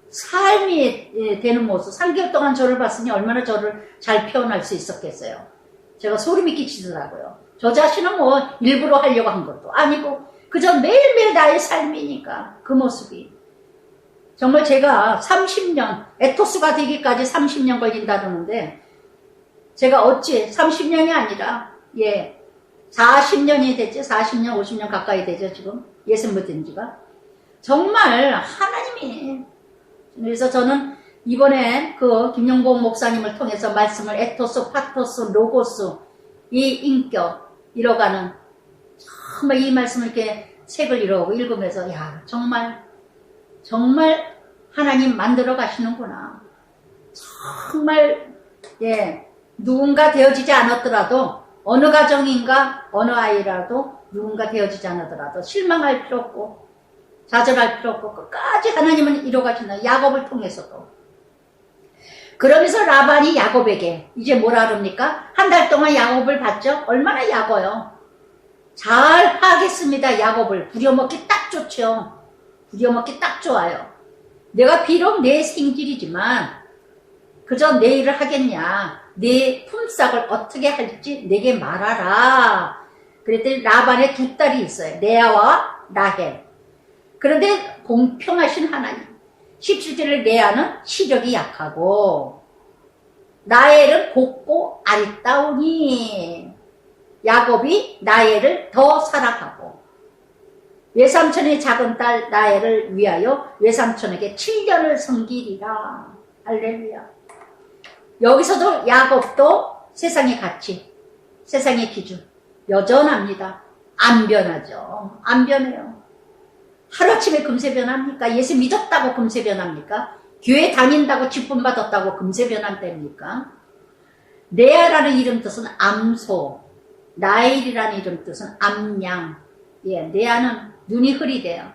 삶이 되는 모습. 3개월 동안 저를 봤으니 얼마나 저를 잘 표현할 수 있었겠어요. 제가 소름이 끼치더라고요. 저 자신은 뭐 일부러 하려고 한 것도 아니고 그저 매일매일 나의 삶이니까 그 모습이. 정말 제가 30년, 에토스가 되기까지 30년 걸린다는데 제가 어찌 30년이 아니라, 예, 40년이 됐지. 40년, 50년 가까이 되죠, 지금. 예수 믿은 지가. 정말 하나님이. 그래서 저는 이번에 그 김용봉 목사님을 통해서 말씀을 에토스, 파토스, 로고스, 이 인격, 이뤄가는 정말 이 말씀을 이렇게 책을 읽으면서, 야, 정말 하나님 만들어 가시는구나. 정말, 예, 누군가 되어지지 않았더라도, 어느 가정인가, 어느 아이라도 누군가 되어지지 않았더라도 실망할 필요 없고, 좌절할 필요 없고, 끝까지 하나님은 이뤄 가신다. 야곱을 통해서도. 그러면서 라반이 야곱에게, 이제 뭐라 그럽니까? 한 달 동안 야곱을 봤죠? 얼마나 야고요. 잘 파악했습니다, 야곱을. 부려먹기 딱 좋죠. 부려먹기 딱 좋아요. 내가 비록 내 생질이지만 그저 내 일을 하겠냐. 내 품삯을 어떻게 할지 내게 말하라. 그랬더니 라반의 두 딸이 있어요. 레아와 라헬. 그런데 공평하신 하나님. 17절에 레아는 시력이 약하고 라헬은 곱고 아리따우니 야곱이 라헬을 더 사랑하고 외삼촌의 작은 딸 라헬을 위하여 외삼촌에게 7년을 섬기리라. 할렐루야. 여기서도 야곱도 세상의 가치, 세상의 기준 여전합니다. 안 변하죠. 안 변해요. 하루아침에 금세 변합니까? 예수 믿었다고 금세 변합니까? 교회 다닌다고 기쁨 받았다고 금세 변한답니까? 레아라는 이름 뜻은 암소, 라헬이라는 이름 뜻은 암양. 예, 레아는 눈이 흐리대요.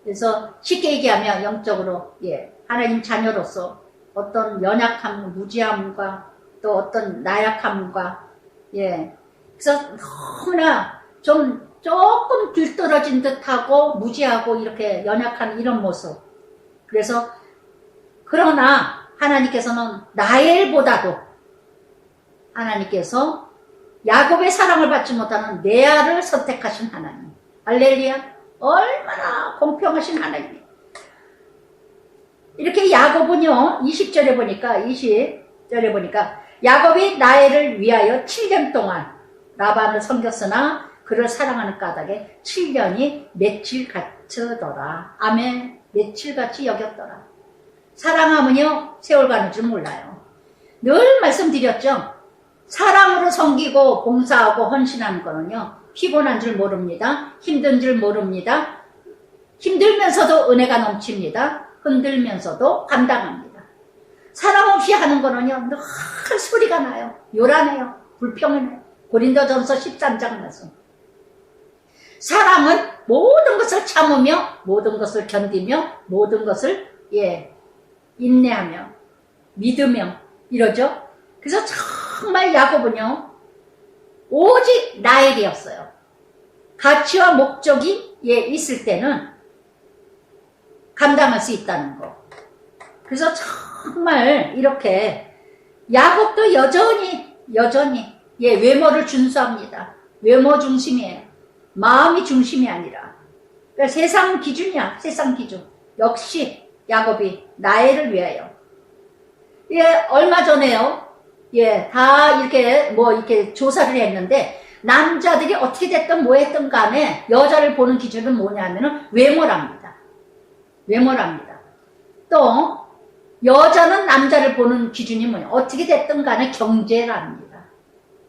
그래서 쉽게 얘기하면 영적으로, 예, 하나님 자녀로서 어떤 연약함, 무지함과 또 어떤 나약함과, 예, 그래서 너무나 좀 조금 뒤떨어진 듯하고 무지하고 이렇게 연약한 이런 모습. 그래서 그러나 하나님께서는 라헬보다도 하나님께서 야곱의 사랑을 받지 못하는 레아를 선택하신 하나님. 할렐루야. 얼마나 공평하신 하나님. 이렇게 야곱은요, 20절에 보니까 야곱이 라헬을 위하여 7년 동안 라반을 섬겼으나 그를 사랑하는 까닭에 7년이 며칠 같으더라. 아멘. 며칠같이 여겼더라. 사랑하면요, 세월 가는 줄 몰라요. 늘 말씀드렸죠. 사랑으로 섬기고 봉사하고 헌신하는 거는요, 피곤한 줄 모릅니다. 힘든 줄 모릅니다. 힘들면서도 은혜가 넘칩니다. 흔들면서도 감당합니다. 사랑 없이 하는 거는요, 늘 소리가 나요. 요란해요. 불평해요. 고린도전서 13장 말씀. 사랑은 모든 것을 참으며 모든 것을 견디며 모든 것을 인내하며 믿으며 이러죠. 그래서 정말 야곱은요 오직 라헬이었어요. 가치와 목적이 있을 때는 감당할 수 있다는 거. 그래서 정말 이렇게 야곱도 여전히 외모를 준수합니다. 외모 중심이에요. 마음이 중심이 아니라. 그러니까 세상 기준이야. 세상 기준. 역시 야곱이 라헬을 위하여. 얼마 전에요. 다 이렇게 조사를 했는데 남자들이 어떻게 됐든 뭐 했든 간에 여자를 보는 기준은 뭐냐면은 외모랍니다. 외모랍니다. 또 여자는 남자를 보는 기준이 뭐냐? 어떻게 됐든 간에 경제랍니다.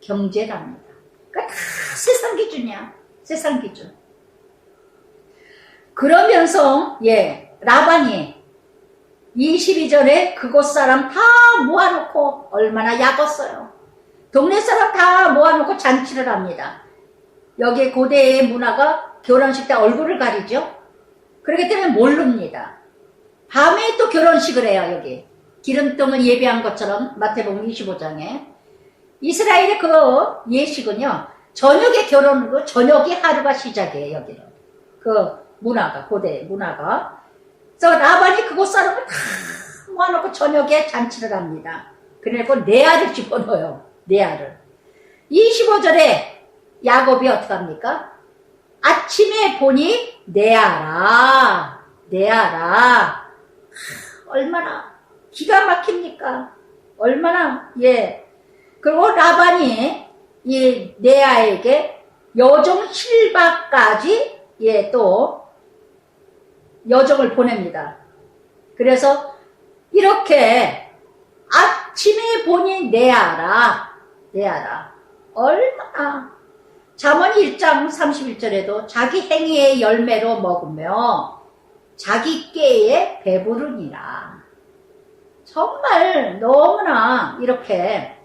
경제랍니다. 그러니까 다 세상 기준이야. 세상 기준. 그러면서 라반이 22절에 그곳 사람 다 모아놓고 얼마나 약었어요. 동네 사람 다 모아놓고 잔치를 합니다. 여기 고대의 문화가 결혼식 때 얼굴을 가리죠. 그렇기 때문에 모릅니다. 밤에 또 결혼식을 해요. 여기 기름등을 예배한 것처럼 마태복음 25장에 이스라엘의 그 예식은요 저녁에 결혼하고 저녁이 하루가 시작이에요. 여기는 그 문화가 고대 문화가. 그래서 라반이 그곳 사람을 다 모아놓고 저녁에 잔치를 합니다. 그리고 레아를 집어넣어요. 레아를. 25절에 야곱이 어떡합니까? 아침에 보니 레아라. 얼마나 기가 막힙니까? 얼마나 그리고 라반이 이 레아에게 여종 실바까지 또 여종을 보냅니다. 그래서 이렇게 아침에 보니 레아라 얼마나 잠언 1장 31절에도 자기 행위의 열매로 먹으며 자기 꾀에 배부르니라. 정말 너무나 이렇게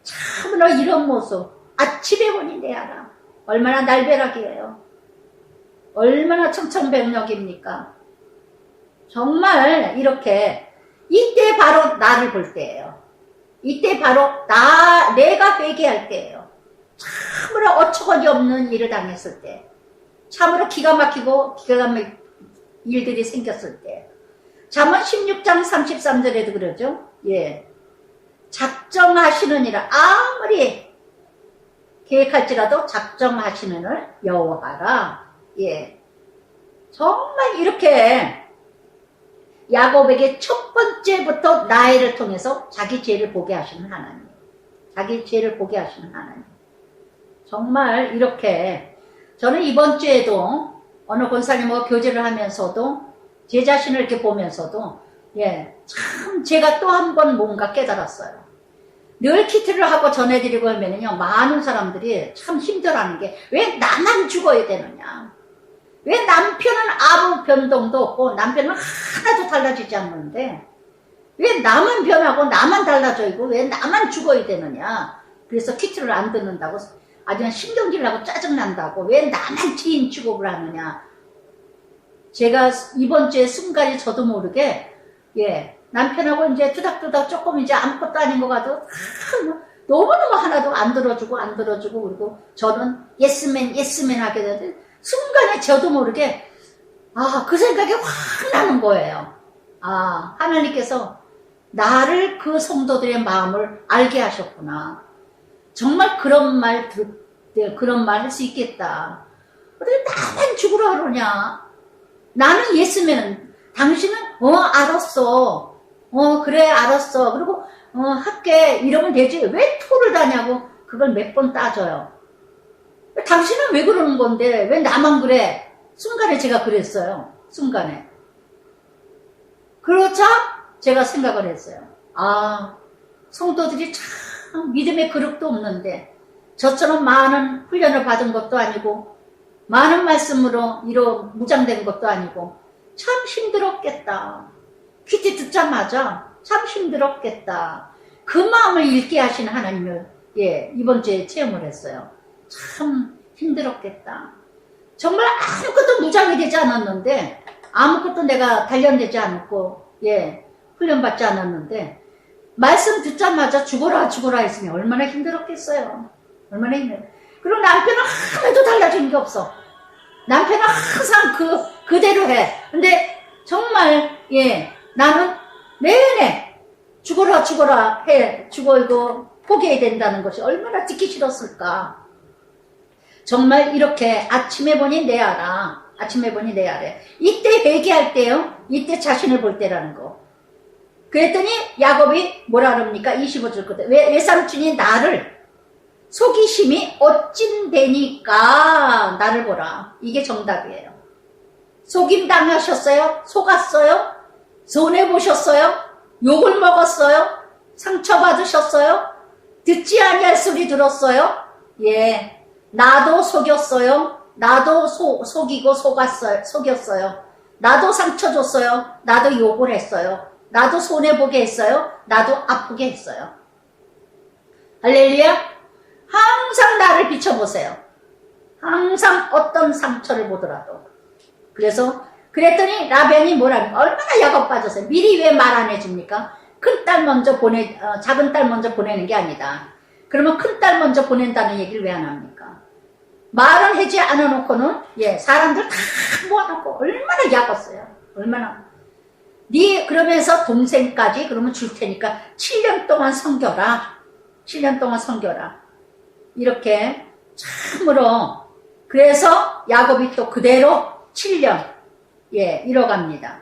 참으로 이런 모습 아침에 보니 레아라 얼마나 날벼락이에요. 얼마나 청천벽력입니까? 정말 이렇게 이때 바로 나를 볼 때예요. 이때 바로 내가 회개할 때예요. 참으로 어처구니 없는 일을 당했을 때, 참으로 기가 막히고 기가 막힌 일들이 생겼을 때. 잠언 16장 33절에도 그러죠. 작정하시느니라. 아무리 계획할지라도 작정하시는 여호와라. 정말 이렇게 야곱에게 첫 번째부터 라헬을 통해서 자기 죄를 보게 하시는 하나님. 자기 죄를 보게 하시는 하나님. 정말 이렇게 저는 이번 주에도 어느 권사님과 교제를 하면서도 제 자신을 이렇게 보면서도 참 제가 또 한 번 뭔가 깨달았어요. 늘 키트를 하고 전해드리고 하면은요 많은 사람들이 참 힘들어하는 게 왜 나만 죽어야 되느냐, 왜 남편은 아무 변동도 없고 남편은 하나도 달라지지 않는데 왜 나만 변하고 나만 달라져있고 왜 나만 죽어야 되느냐. 그래서 키트를 안 듣는다고 아주 그냥 신경질 나고 짜증난다고 왜 나만 지인 취급을 하느냐. 제가 이번 주에 순간에 저도 모르게 남편하고 이제 투닥투닥 조금 이제 아무것도 아닌 것 같아도 너무너무 하나도 안 들어주고 그리고 저는 예스맨 하게 되는데 순간에 저도 모르게 그 생각이 확 나는 거예요. 하나님께서 나를 그 성도들의 마음을 알게 하셨구나. 정말 그런 말 할 수 있겠다. 어떻게 나만 죽으라 그러냐. 나는 예스맨, 당신은 알았어. 그래 알았어. 그리고 할게 이러면 되지. 왜 토를 다냐고 그걸 몇 번 따져요. 당신은 왜 그러는 건데 왜 나만 그래. 순간에 제가 그랬어요. 순간에. 그러자 제가 생각을 했어요. 성도들이 참 믿음의 그릇도 없는데 저처럼 많은 훈련을 받은 것도 아니고 많은 말씀으로 무장된 것도 아니고 참 힘들었겠다. 퀴티 듣자마자 참 힘들었겠다. 그 마음을 읽게 하신 하나님을 이번 주에 체험을 했어요. 참 힘들었겠다. 정말 아무것도 무장이 되지 않았는데, 아무것도 내가 단련되지 않았고, 예, 훈련받지 않았는데, 말씀 듣자마자 죽어라, 죽어라 했으니 얼마나 힘들었겠어요. 얼마나 힘들어. 그리고 남편은 하나도 달라진 게 없어. 남편은 항상 그대로 해. 근데 정말, 예, 나는 내내 죽어라, 죽어라 해. 죽어, 이거 포기해야 된다는 것이 얼마나 듣기 싫었을까. 정말 이렇게 아침에 보니 내 알아. 아침에 보니 내 알아. 이때 회개할 때요. 이때 자신을 볼 때라는 거. 그랬더니 야곱이 뭐라 그럽니까? 25절 끝에. 외삼촌이 나를 속이심이 어찐되니까 나를 보라. 이게 정답이에요. 속임 당하셨어요? 속았어요? 손해보셨어요? 욕을 먹었어요? 상처받으셨어요? 듣지 아니할 소리 들었어요? 예, 나도 속였어요. 나도 속이고 속였어요. 나도 상처 줬어요. 나도 욕을 했어요. 나도 손해보게 했어요. 나도 아프게 했어요. 할렐루야. 항상 나를 비춰보세요. 항상 어떤 상처를 보더라도. 그랬더니 라벤이 뭐라니까? 얼마나 야곱 빠졌어요. 미리 왜 말 안 해줍니까? 작은 딸 먼저 보내는 게 아니다. 그러면 큰 딸 먼저 보낸다는 얘기를 왜 안 합니까? 말은 하지 않아놓고는, 예, 사람들 다 모아놓고 얼마나 야곱어요. 얼마나. 그러면서 동생까지 그러면 줄 테니까 7년 동안 섬겨라. 7년 동안 섬겨라. 이렇게 참으로. 그래서 야곱이 또 그대로 7년, 예, 이뤄갑니다.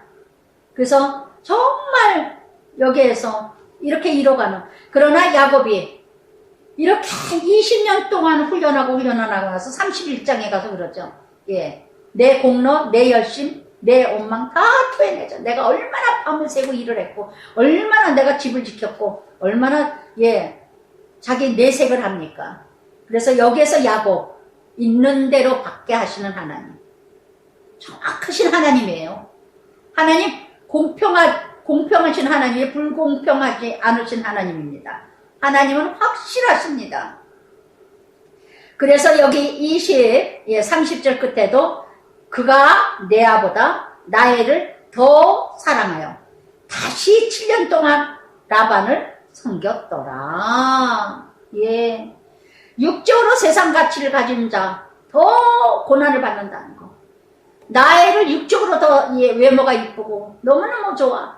그래서 정말 여기에서 이렇게 이뤄가는. 그러나 야곱이 이렇게 20년 동안 훈련하고 나서 31장에 가서 그러죠. 예, 내 공로, 내 열심, 내 원망 다 토해내죠. 내가 얼마나 밤을 새고 일을 했고, 얼마나 내가 집을 지켰고, 얼마나, 예, 자기 내색을 합니까? 그래서 여기에서 야곱, 있는 대로 받게 하시는 하나님. 정확하신 하나님이에요. 하나님, 공평하신 하나님이 불공평하지 않으신 하나님입니다. 하나님은 확실하십니다. 그래서 여기 30절 끝에도 그가 레아보다 라헬을 더 사랑하여 다시 7년 동안 라반을 섬겼더라. 예. 육적으로 세상 가치를 가진 자 더 고난을 받는다는 거. 라헬을 육적으로 더, 예, 외모가 이쁘고 너무너무 좋아.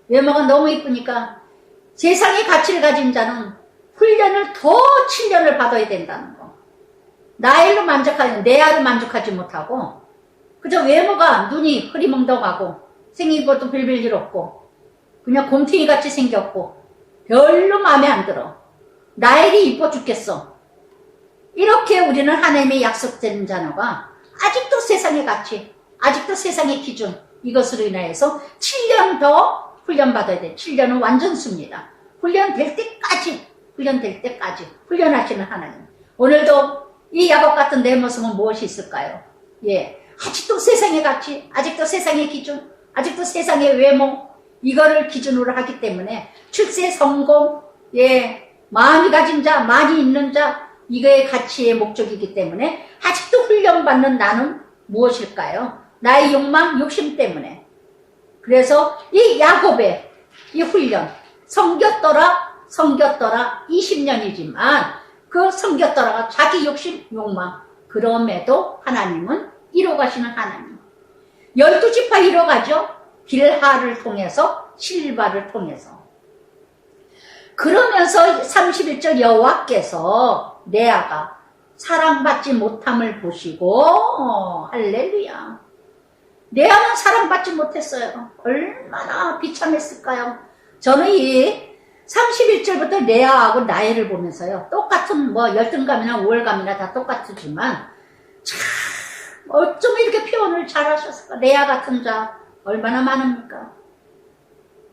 외모가 너무 이쁘니까 세상의 가치를 가진 자는 훈련을 더 7년을 받아야 된다는 거. 레아로 만족하지 못하고 그저 외모가 눈이 흐리멍덩하고 생긴 것도 빌빌 없고 그냥 곰탱이 같이 생겼고 별로 마음에 안 들어. 라헬이 이뻐 죽겠어. 이렇게 우리는 하나님의 약속된 자녀가 아직도 세상의 가치, 아직도 세상의 기준, 이것으로 인하여서 7년 더 훈련받아야 돼. 7년은 완전수입니다. 훈련될 때까지 훈련하시는 하나님. 오늘도 이 야곱 같은 내 모습은 무엇이 있을까요? 예, 아직도 세상의 가치, 아직도 세상의 기준, 아직도 세상의 외모, 이거를 기준으로 하기 때문에 출세 성공, 예, 마음이 가진 자, 많이 있는 자, 이거의 가치의 목적이기 때문에 아직도 훈련받는 나는 무엇일까요? 나의 욕망, 욕심 때문에. 그래서 이 야곱의 이 훈련, 섬겼더라 20년이지만 그 섬겼더라가 자기 욕심, 욕망, 그럼에도 하나님은 이뤄가시는 하나님. 12지파 이뤄가죠. 빌하를 통해서, 실바를 통해서. 그러면서 31절 여호와께서 레아가 사랑받지 못함을 보시고, 할렐루야. 레아는 사랑받지 못했어요. 얼마나 비참했을까요? 저는 이 31절부터 레아하고 라헬을 보면서요. 똑같은 열등감이나 우월감이나 다 똑같지만 참 어쩜 이렇게 표현을 잘하셨을까? 레아 같은 자 얼마나 많습니까?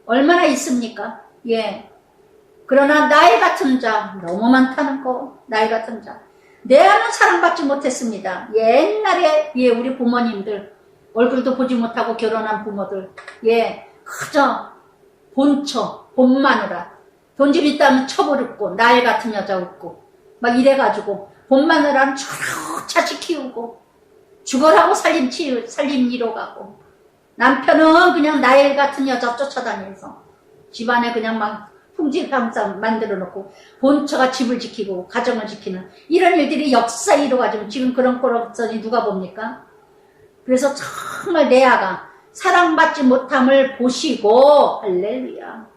얼마나 있습니까? 예. 그러나 라헬 같은 자 너무 많다는 거. 라헬 같은 자. 레아는 사랑받지 못했습니다. 옛날에, 예, 우리 부모님들 얼굴도 보지 못하고 결혼한 부모들, 예, 그저 본 마누라, 돈 좀 있다면 쳐버렸고, 라헬 같은 여자 없고 막 이래가지고 본 마누라는 저렇게 키우고 죽어라고 살림 이러 가고, 남편은 그냥 나엘 같은 여자 쫓아다니면서 집안에 그냥 막 풍지강상 만들어 놓고 본처가 집을 지키고 가정을 지키는 이런 일들이 역사에 이루어가지고 지금 그런 꼴없으니 누가 봅니까? 그래서 정말 레아가 사랑받지 못함을 보시고, 할렐루야,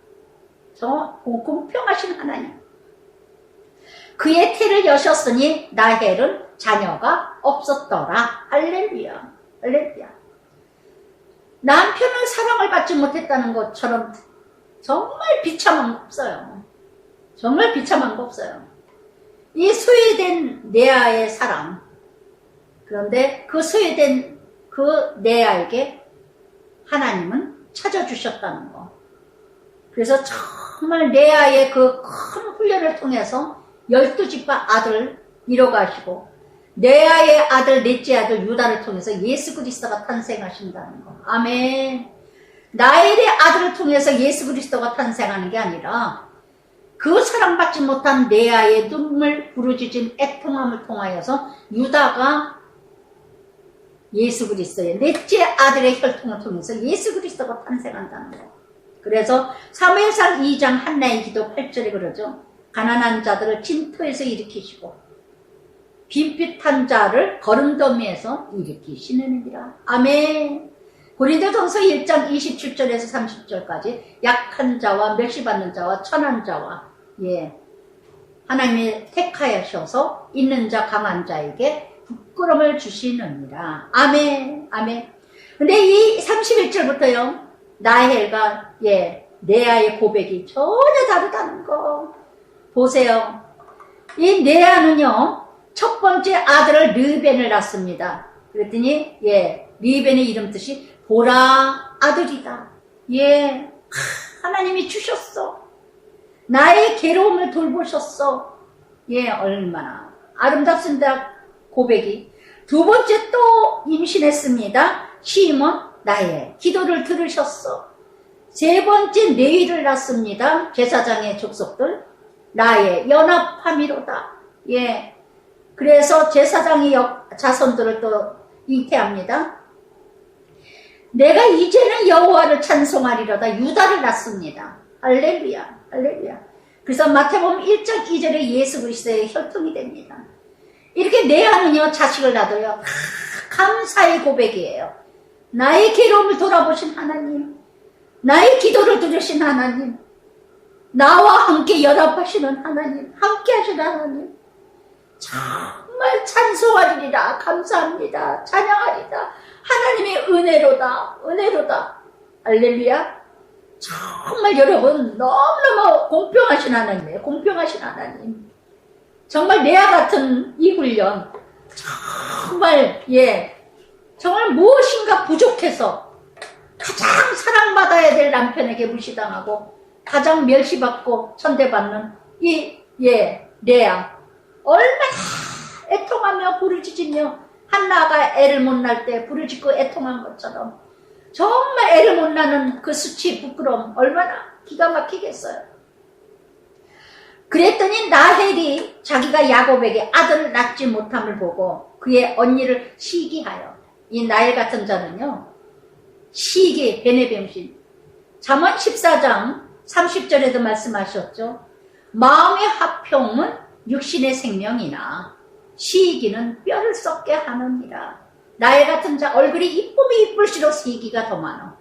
저 공평하신 하나님, 그의 태를 여셨으니 라헬은 자녀가 없었더라. 할렐루야, 할렐루야. 남편은 사랑을 받지 못했다는 것처럼 정말 비참한 거 없어요. 정말 비참한 거 없어요. 이 소외된 레아의 사랑, 그런데 그 소외된 그 레아에게 하나님은 찾아주셨다는 거. 그래서 정말 레아의 그 큰 훈련을 통해서 12집과 아들 이뤄가시고, 레아의 아들 넷째 아들 유다를 통해서 예수 그리스도가 탄생하신다는 거. 아멘. 라헬의 아들을 통해서 예수 그리스도가 탄생하는 게 아니라 그 사랑받지 못한 레아의 눈물 부르짖은 애통함을 통하여서 유다가 예수 그리스도의 넷째 아들의 혈통을 통해서 예수 그리스도가 탄생한다는 거. 그래서 사무엘상 2장 한나의 기도 8절에 그러죠. 가난한 자들을 진토에서 일으키시고 빈빛한 자를 거름더미에서 일으키시느니라. 아멘. 고린도전서 1장 27절에서 30절까지 약한 자와 멸시받는 자와 천한 자와, 하나님이 택하여셔서 있는 자 강한 자에게 부끄러움을 주시느니라. 아멘. 아멘. 근데 이 31절부터요, 라헬과 레아의 고백이 전혀 다르다는 거 보세요. 이 레아는요, 첫 번째 아들을 르벤을 낳습니다. 그랬더니 르벤의 이름 뜻이 보라 아들이다. 하나님이 주셨어. 나의 괴로움을 돌보셨어. 얼마나 아름답습니다. 고백이. 두 번째 또 임신했습니다. 시몬 나의 기도를 들으셨어. 세 번째 레위를 낳습니다. 제사장의 족속들 나의 연합함이로다. 그래서 제사장의 자손들을 또 잉태합니다. 내가 이제는 여호와를 찬송하리로다. 유다를 낳습니다. 할렐루야, 할렐루야. 그래서 마태복음 1장 2절에 예수 그리스도의 혈통이 됩니다. 이렇게 레아는요, 자식을 낳아도요, 감사의 고백이에요. 나의 괴로움을 돌아보신 하나님, 나의 기도를 들으신 하나님, 나와 함께 연합하시는 하나님, 함께 하시는 하나님, 정말 찬송하리라. 감사합니다. 찬양하리다. 하나님의 은혜로다. 은혜로다. 할렐루야. 정말 여러분, 너무너무 공평하신 하나님이에요. 공평하신 하나님. 정말 레아 같은 이 훈련, 정말 정말 무엇인가 부족해서 가장 사랑받아야 될 남편에게 무시당하고 가장 멸시받고 천대받는 이 레아, 얼마나 애통하며 부르짖으며 한나가 애를 못 낳을 때 부르짖고 애통한 것처럼 정말 애를 못 낳는 그 수치 부끄러움 얼마나 기가 막히겠어요. 그랬더니 라헬이 자기가 야곱에게 아들을 낳지 못함을 보고 그의 언니를 시기하여, 이 라헬 같은 자는요, 시기, 베네병신, 잠언 14장 30절에도 말씀하셨죠. 마음의 화평은 육신의 생명이나 시기는 뼈를 썩게 하느니라. 라헬 같은 자 얼굴이 이쁘면 이쁠수록 시기가 더 많아.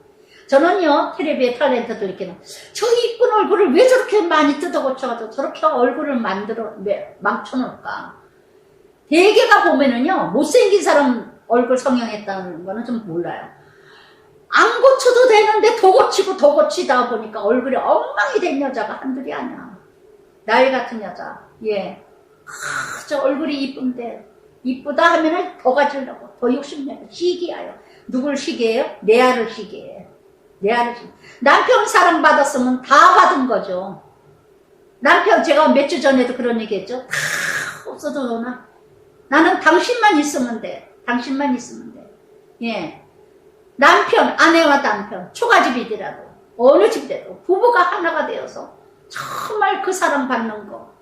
저는요, 텔레비에 탤런트들 이렇게 저 이쁜 얼굴을 왜 저렇게 많이 뜯어고쳐가지고 저렇게 얼굴을 망쳐놓을까. 대개가 보면은요, 못생긴 사람 얼굴 성형했다는 거는 좀 몰라요. 안 고쳐도 되는데 더 고치고 더 고치다 보니까 얼굴이 엉망이 된 여자가 한둘이 아니야. 라헬 같은 여자, 저 얼굴이 이쁜데 이쁘다 하면은 더 가지려고 더 욕심내고 시기하여. 누굴 시기해요? 레아를 시기해요. 레아를 시기해요. 남편 사랑받았으면 다 받은 거죠. 남편, 제가 몇 주 전에도 그런 얘기 했죠. 다 없어도 되나? 나는 당신만 있으면 돼. 당신만 있으면 돼. 남편, 아내와 남편, 초가집이더라도 어느 집이라도 부부가 하나가 되어서 정말 그 사랑 받는 거,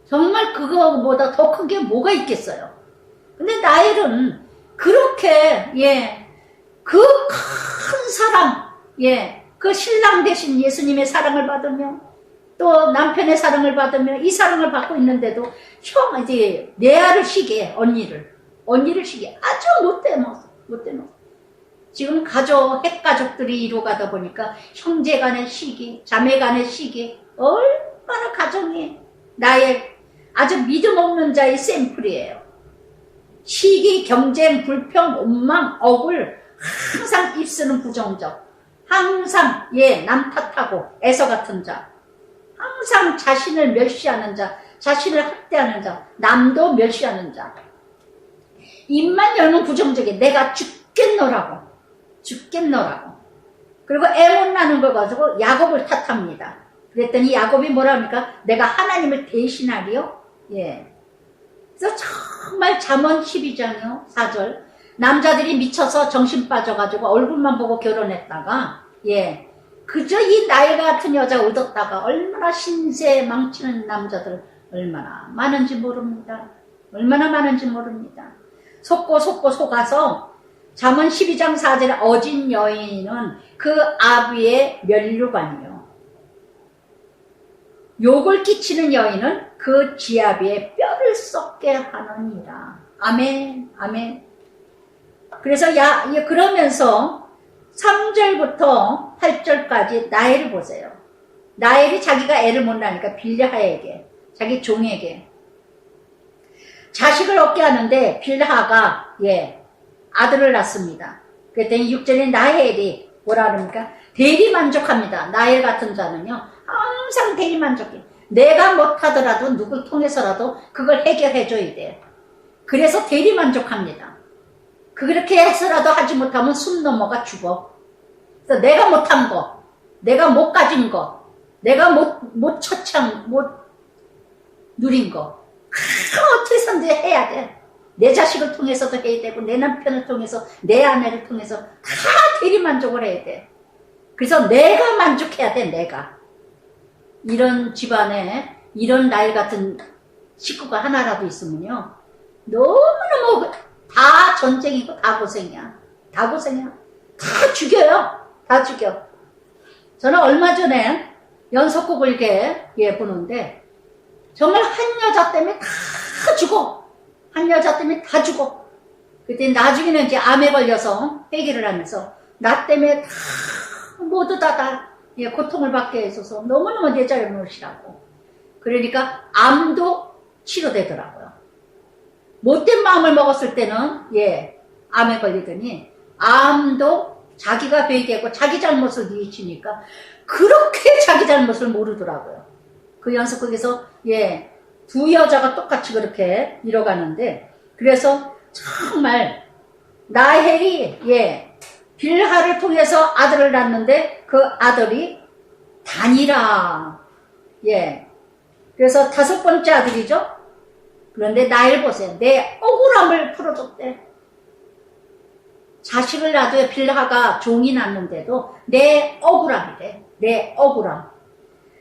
정말 그거보다 더 큰 게 뭐가 있겠어요. 근데 라헬은 그렇게, 예, 그 큰 사랑, 예, 그 신랑 되신 예수님의 사랑을 받으며, 또 남편의 사랑을 받으며, 이 사랑을 받고 있는데도, 이제, 레아를 시기해, 언니를 시기해. 아주 못돼 먹어. 지금 핵가족들이 이루어가다 보니까, 형제 간의 시기, 자매 간의 시기, 얼마나 가정이 나의 아주 믿음 없는 자의 샘플이에요. 시기, 경쟁, 불평, 원망, 억울, 항상 입쓰는 부정적, 항상 남 탓하고 애서 같은 자, 항상 자신을 멸시하는 자, 자신을 학대하는 자, 남도 멸시하는 자. 입만 열면 부정적이야. 내가 죽겠노라고. 그리고 애 못 낳는 걸 가지고 야곱을 탓합니다. 그랬더니 야곱이 뭐라 합니까? 내가 하나님을 대신하리요? 예. 그래서 정말 잠언 12장이요, 4절. 남자들이 미쳐서 정신 빠져가지고 얼굴만 보고 결혼했다가, 예. 그저 이 나이 같은 여자 얻었다가 얼마나 신세 망치는 남자들 얼마나 많은지 모릅니다. 속아서 잠언 12장 4절에 어진 여인은 그 아비의 면류관이요. 욕을 끼치는 여인은 그 지아비의 뼈를 썩게 하느니라. 아멘. 그래서 그러면서 3절부터 8절까지 나엘을 보세요. 나엘이 자기가 애를 못 낳으니까 빌하에게, 자기 종에게 자식을 얻게 하는데 빌하가 아들을 낳습니다. 그랬더니 6절에 나엘이 뭐라 그럽니까? 대리만족합니다. 나엘 같은 자는요 항상 대리만족해. 내가 못하더라도 누굴 통해서라도 그걸 해결해줘야 돼. 그래서 대리만족합니다. 그렇게 해서라도 하지 못하면 숨 넘어가 죽어. 그래서 내가 못한 거, 내가 못 가진 거, 내가 못 누린 거, 어떻게선지 해야 돼. 내 자식을 통해서도 해야 되고, 내 남편을 통해서, 내 아내를 통해서 다 대리만족을 해야 돼. 그래서 내가 만족해야 돼, 내가. 이런 집안에 이런 나일 같은 식구가 하나라도 있으면요, 너무너무 다 전쟁이고 다 고생이야. 다 죽여요. 저는 얼마 전에 연속극을 이렇게 보는데 정말 한 여자 때문에 다 죽어. 그때 나중에는 이제 암에 걸려서 회개를 하면서 나 때문에 다 모두 다 고통을 받게 해줘서 너무너무 내 잘못이라고. 그러니까 암도 치료되더라고요. 못된 마음을 먹었을 때는 암에 걸리더니 암도 자기가 회개하고 자기 잘못을 뉘우치니까 그렇게 자기 잘못을 모르더라고요. 그 연속극에서 두 여자가 똑같이 그렇게 이뤄가는데, 그래서 정말 나헬이 빌하를 통해서 아들을 낳는데 그 아들이 단이라. 그래서 5번째 아들이죠. 그런데 나엘 보세요. 내 억울함을 풀어줬대. 자식을 낳아도 빌하가 종이 낳는데도 내 억울함이래. 내 억울함.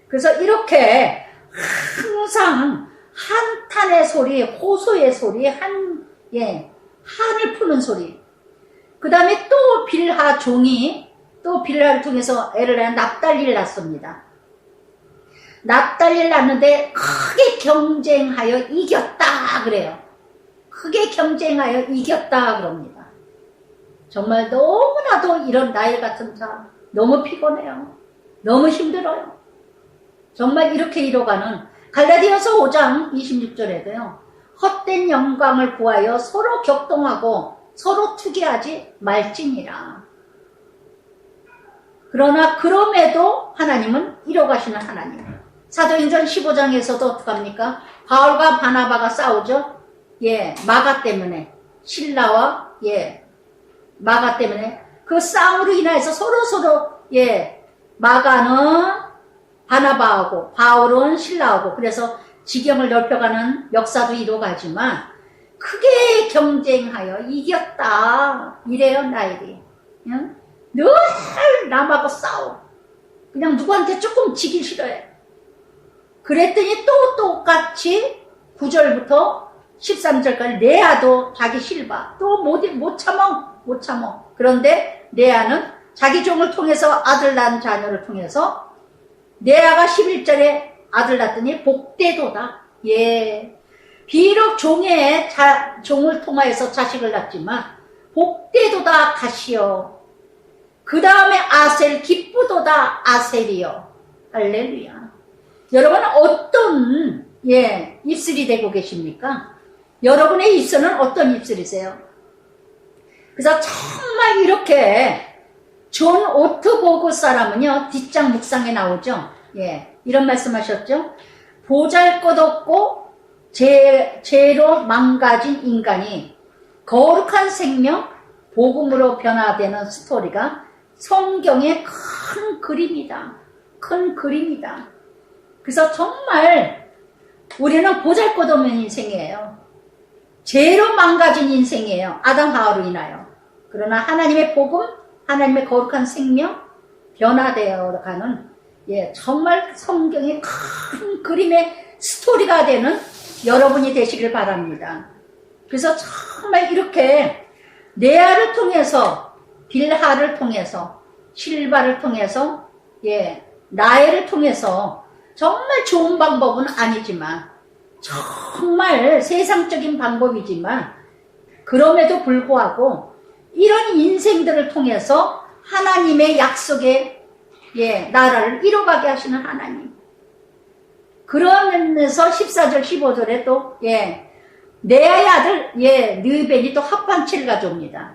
그래서 이렇게 항상 한탄의 소리, 호소의 소리, 한을 푸는 소리. 그 다음에 또 빌하 종이 또 빌하를 통해서 애를 낳은 납달리를 낳습니다. 납달리를 낳는데 크게 경쟁하여 이겼다 그래요. 크게 경쟁하여 이겼다 그럽니다. 정말 너무나도 이런 나일 같은 자 너무 피곤해요. 너무 힘들어요. 정말 이렇게 이뤄가는 갈라디아서 5장 26절에도요. 헛된 영광을 구하여 서로 격동하고 서로 투기하지 말지니라. 그러나 그럼에도 하나님은 이뤄가시는 하나님. 사도행전 15장에서도 어떡합니까? 바울과 바나바가 싸우죠. 마가 때문에, 신라와 마가 때문에 그 싸움으로 인해서 서로 마가는 바나바하고 바울은 신라하고 그래서 지경을 넓혀가는 역사도 이루어가지만 크게 경쟁하여 이겼다 이래요. 나일이 늘 남하고 싸워. 그냥 누구한테 조금 지기 싫어해. 그랬더니 또 똑같이 9절부터 13절까지 레아도 자기 실바 또 못 참어. 그런데 레아는 자기 종을 통해서 아들 낳은 자녀를 통해서 레아가 11절에 아들 낳더니 복되도다. 예. 비록 종을 통하여서 자식을 낳지만 복되도다 가시오. 그 다음에 아셀 기쁘도다 아셀이요. 할렐루야. 여러분 어떤 입술이 되고 계십니까? 여러분의 입술은 어떤 입술이세요? 그래서 정말 이렇게 존 오트보그 사람은요 뒷장 묵상에 나오죠. 이런 말씀하셨죠. 보잘것없고 죄로 망가진 인간이 거룩한 생명 복음으로 변화되는 스토리가 성경의 큰 그림이다. 큰 그림이다. 그래서 정말 우리는 보잘것없는 인생이에요. 죄로 망가진 인생이에요. 아담 하와로 인하여. 그러나 하나님의 복음, 하나님의 거룩한 생명 변화되어 가는 정말 성경의 큰 그림의 스토리가 되는 여러분이 되시길 바랍니다. 그래서 정말 이렇게 레아를 통해서 빌하를 통해서 실바를 통해서 라헬을 통해서 정말 좋은 방법은 아니지만 정말 세상적인 방법이지만 그럼에도 불구하고 이런 인생들을 통해서 하나님의 약속의 나라를 이뤄가게 하시는 하나님. 그러면서 14절 15절에 또 레아의 아들 르벤이 또 합판치를 가져옵니다.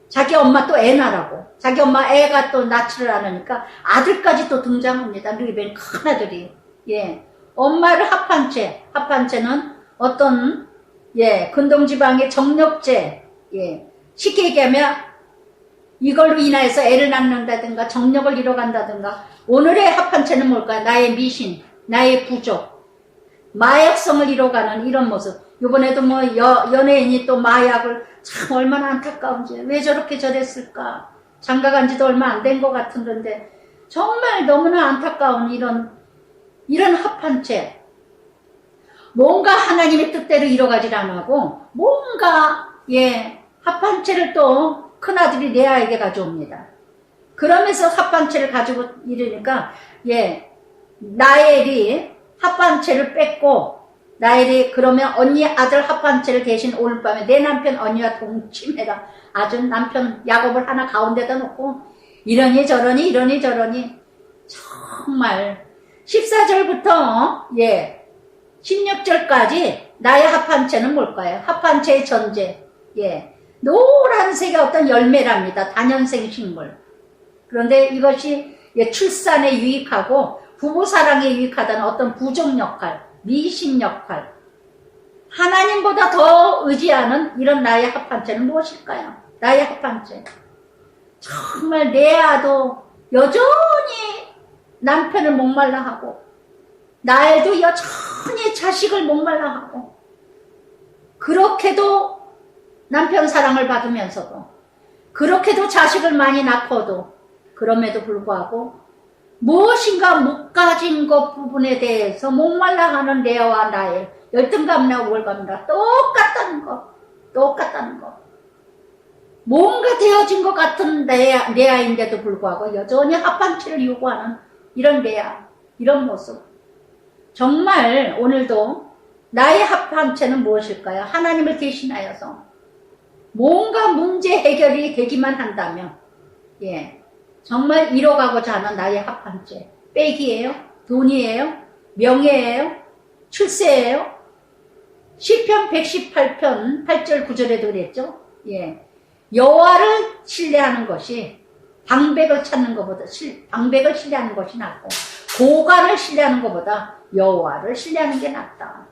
자기 엄마 또 애 낳으라고. 자기 엄마 애가 또 낳지를 않으니까 아들까지 또 등장합니다. 르벤 큰 아들이. 엄마를 합판체는 어떤 근동지방의 정력제, 쉽게 얘기하면 이걸로 인하여서 애를 낳는다든가 정력을 이뤄간다든가. 오늘의 합판체는 뭘까요? 나의 미신, 나의 부족, 마약성을 이뤄가는 이런 모습. 이번에도 연예인이 또 마약을 참 얼마나 안타까운지 왜 저렇게 저랬을까. 장가간 지도 얼마 안 된 것 같은데 정말 너무나 안타까운 이런 합판체. 뭔가 하나님의 뜻대로 이뤄가질 않고 뭔가 합판체를 또 큰아들이 레아에게 가져옵니다. 그러면서 합판체를 가지고 이러니까 라헬이 합판체를 뺐고 라헬이 그러면 언니 아들 합판체를 대신 오늘 밤에 내 남편 언니와 동침해라. 아주 남편 야곱을 하나 가운데다 놓고 이러니 저러니 정말 14절부터 16절까지 나의 합판체는 뭘까요? 합판체의 전제. 노란색의 어떤 열매랍니다. 다년생 식물. 그런데 이것이 출산에 유익하고 부부사랑에 유익하다는 어떤 부족 역할, 미신 역할. 하나님보다 더 의지하는 이런 나의 합판체는 무엇일까요? 나의 합판체. 정말 레아도 여전히 남편을 목말라 하고 나에도 여전히 자식을 목말라 하고 그렇게도 남편 사랑을 받으면서도 그렇게도 자식을 많이 낳고도 그럼에도 불구하고 무엇인가 못 가진 것 부분에 대해서 목말라 하는 레아와 라헬 열등감이나 우월감이나 똑같다는 것. 뭔가 되어진 것 같은 레아인데도 불구하고 여전히 합판체를 요구하는 이런 레아, 이런 모습. 정말 오늘도 나의 합판체는 무엇일까요? 하나님을 대신하여서 뭔가 문제 해결이 되기만 한다면 정말 이뤄가고자 하는 나의 합판체. 빼기예요? 돈이에요? 명예예요? 출세예요? 시편 118편 8절 9절에도 그랬죠? 여호와를 신뢰하는 것이 방백을 신뢰하는 것이 낫고 고관을 신뢰하는 것보다 여호와를 신뢰하는 게 낫다.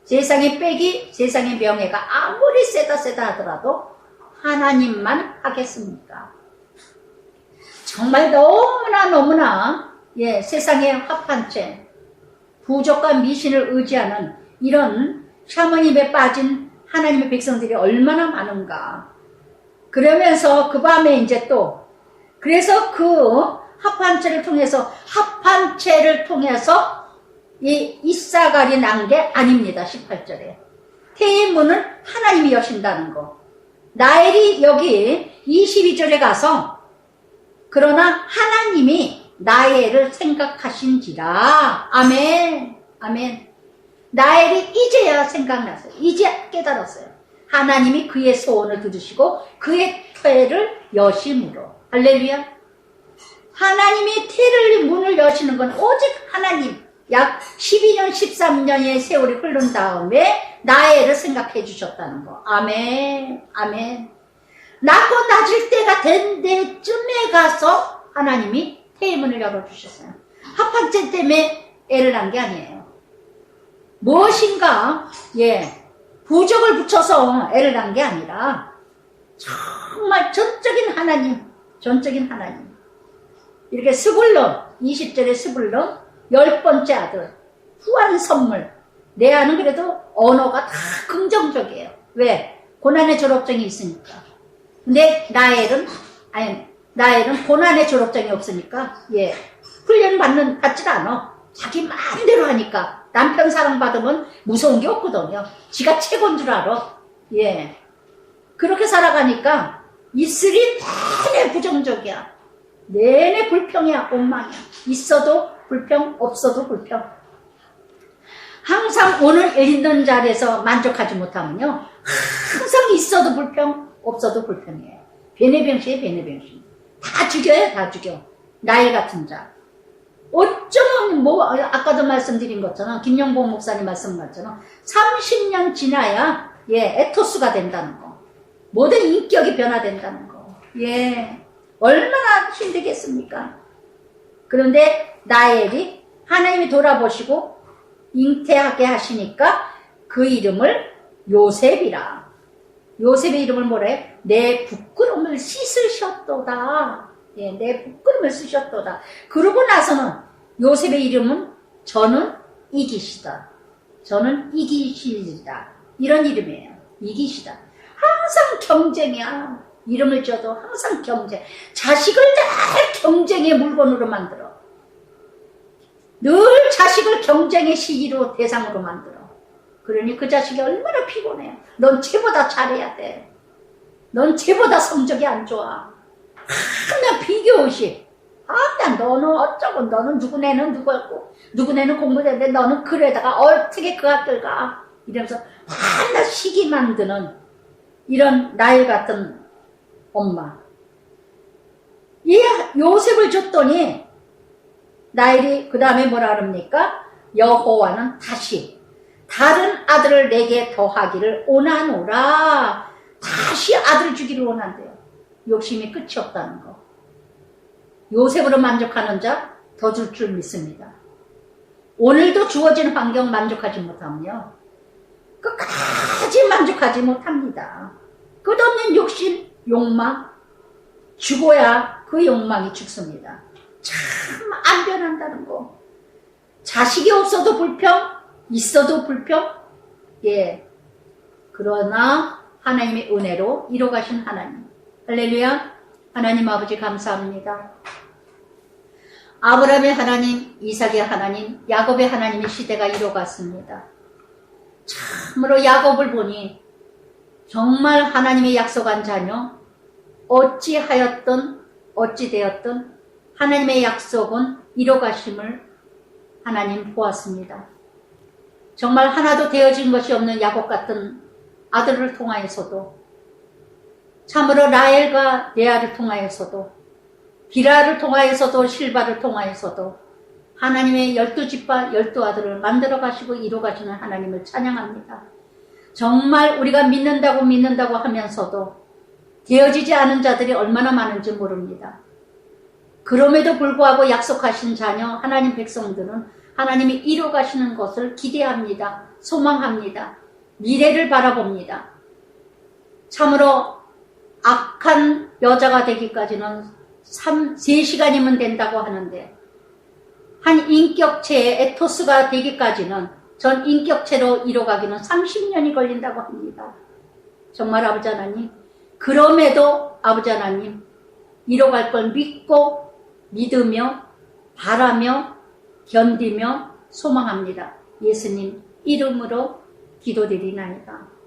세상의 빼기, 세상의 명예가 아무리 세다 하더라도 하나님만 하겠습니까? 정말 너무나 세상의 합판체, 부족과 미신을 의지하는 이런 샤머님에 빠진 하나님의 백성들이 얼마나 많은가. 그러면서 그 밤에 이제 또 그래서 그 합판체를 통해서 이 이사갈이 난 게 아닙니다. 18절에 태의 문을 하나님이 여신다는 거. 나엘이 여기 22절에 가서 그러나 하나님이 나엘을 생각하신지라. 아멘. 아멘. 나엘이 이제야 생각났어요. 이제 깨달았어요. 하나님이 그의 소원을 들으시고 그의 태를 여심으로. 할렐루야. 하나님이 태를 문을 여시는 건 오직 하나님. 약 12년 13년의 세월이 흐른 다음에 나엘을 생각해 주셨다는 거. 아멘. 아멘. 낳고 낮을 때가 된 데쯤에 가서 하나님이 태의 문을 열어주셨어요. 합판죄 때문에 애를 낳은 게 아니에요. 무엇인가 부적을 붙여서 애를 낳은 게 아니라 정말 전적인 하나님, 전적인 하나님. 이렇게 스불론, 20절에 스불론 10번째 아들, 후한 선물. 내 아는 그래도 언어가 다 긍정적이에요. 왜? 고난의 졸업증이 있으니까. 근데 나엘은 고난의 졸업증이 없으니까, 훈련 받지도 않아. 자기 마음대로 하니까. 남편 사랑받으면 무서운 게 없거든요. 지가 최고인 줄 알아. 그렇게 살아가니까, 이슬이 내내 부정적이야. 내내 불평이야, 엉망이야. 있어도 불평, 없어도 불평. 항상 오늘 있는 자리에서 만족하지 못하면요. 항상 있어도 불평, 없어도 불평이에요. 베네병시에 베네병시. 다 죽여요, 다 죽여. 나엘 같은 자. 어쩌면 아까도 말씀드린 것처럼 김영복 목사님 말씀 같처럼 30년 지나야 에토스가 된다는 거. 모든 인격이 변화된다는 거. 얼마나 힘들겠습니까? 그런데 나엘이 하나님이 돌아보시고 잉태하게 하시니까 그 이름을 요셉이라. 요셉의 이름을 뭐라 해? 내 부끄러움을 씻으셨도다. 내 부끄러움을 쓰셨도다. 그러고 나서는 요셉의 이름은 저는 이기시다. 저는 이기시다. 이런 이름이에요. 이기시다. 항상 경쟁이야. 이름을 지어도 항상 경쟁. 자식을 늘 경쟁의 물건으로 만들어. 늘 자식을 경쟁의 시기로 대상으로 만들어. 그러니 그 자식이 얼마나 피곤해. 넌 쟤보다 잘해야 돼. 넌 쟤보다 성적이 안 좋아. 하나 비교의식. 난 너는 어쩌고, 너는 누구네는 누구였고, 누구네는 공부했는데 너는 그래다가 어떻게 그 학교를 가. 이러면서 하나 시기 만드는 이런 나엘 같은 엄마. 요셉을 줬더니 나엘이 그 다음에 뭐라 그럽니까? 여호와는 다시 다른 아들을 내게 더하기를 원하노라. 다시 아들 주기를 원한대요. 욕심이 끝이 없다는 거. 요셉으로 만족하는 자 더 줄 줄 믿습니다. 오늘도 주어진 환경 만족하지 못하면요, 끝까지 만족하지 못합니다. 끝없는 욕심, 욕망, 죽어야 그 욕망이 죽습니다. 참 안 변한다는 거. 자식이 없어도 불평, 있어도 불평. 그러나 하나님의 은혜로 이뤄가신 하나님. 할렐루야. 하나님 아버지 감사합니다. 아브라함의 하나님, 이삭의 하나님, 야곱의 하나님의 시대가 이뤄갔습니다. 참으로 야곱을 보니 정말 하나님의 약속한 자녀, 어찌하였든 어찌되었든 하나님의 약속은 이뤄가심을 하나님 보았습니다. 정말 하나도 되어진 것이 없는 야곱 같은 아들을 통하여서도, 참으로 라헬과 레아를 통하여서도, 비라를 통하여서도, 실바를 통하여서도 하나님의 12집과 12아들을 만들어 가시고 이뤄 가시는 하나님을 찬양합니다. 정말 우리가 믿는다고 하면서도 되어지지 않은 자들이 얼마나 많은지 모릅니다. 그럼에도 불구하고 약속하신 자녀 하나님 백성들은 하나님이 이뤄 가시는 것을 기대합니다. 소망합니다. 미래를 바라봅니다. 참으로 악한 여자가 되기까지는 3시간이면 된다고 하는데, 한 인격체의 에토스가 되기까지는, 전 인격체로 이뤄가기는 30년이 걸린다고 합니다. 정말 아버지 하나님, 그럼에도 아버지 하나님 이뤄갈 걸 믿고 믿으며 바라며 견디며 소망합니다. 예수님 이름으로 기도드리나이다.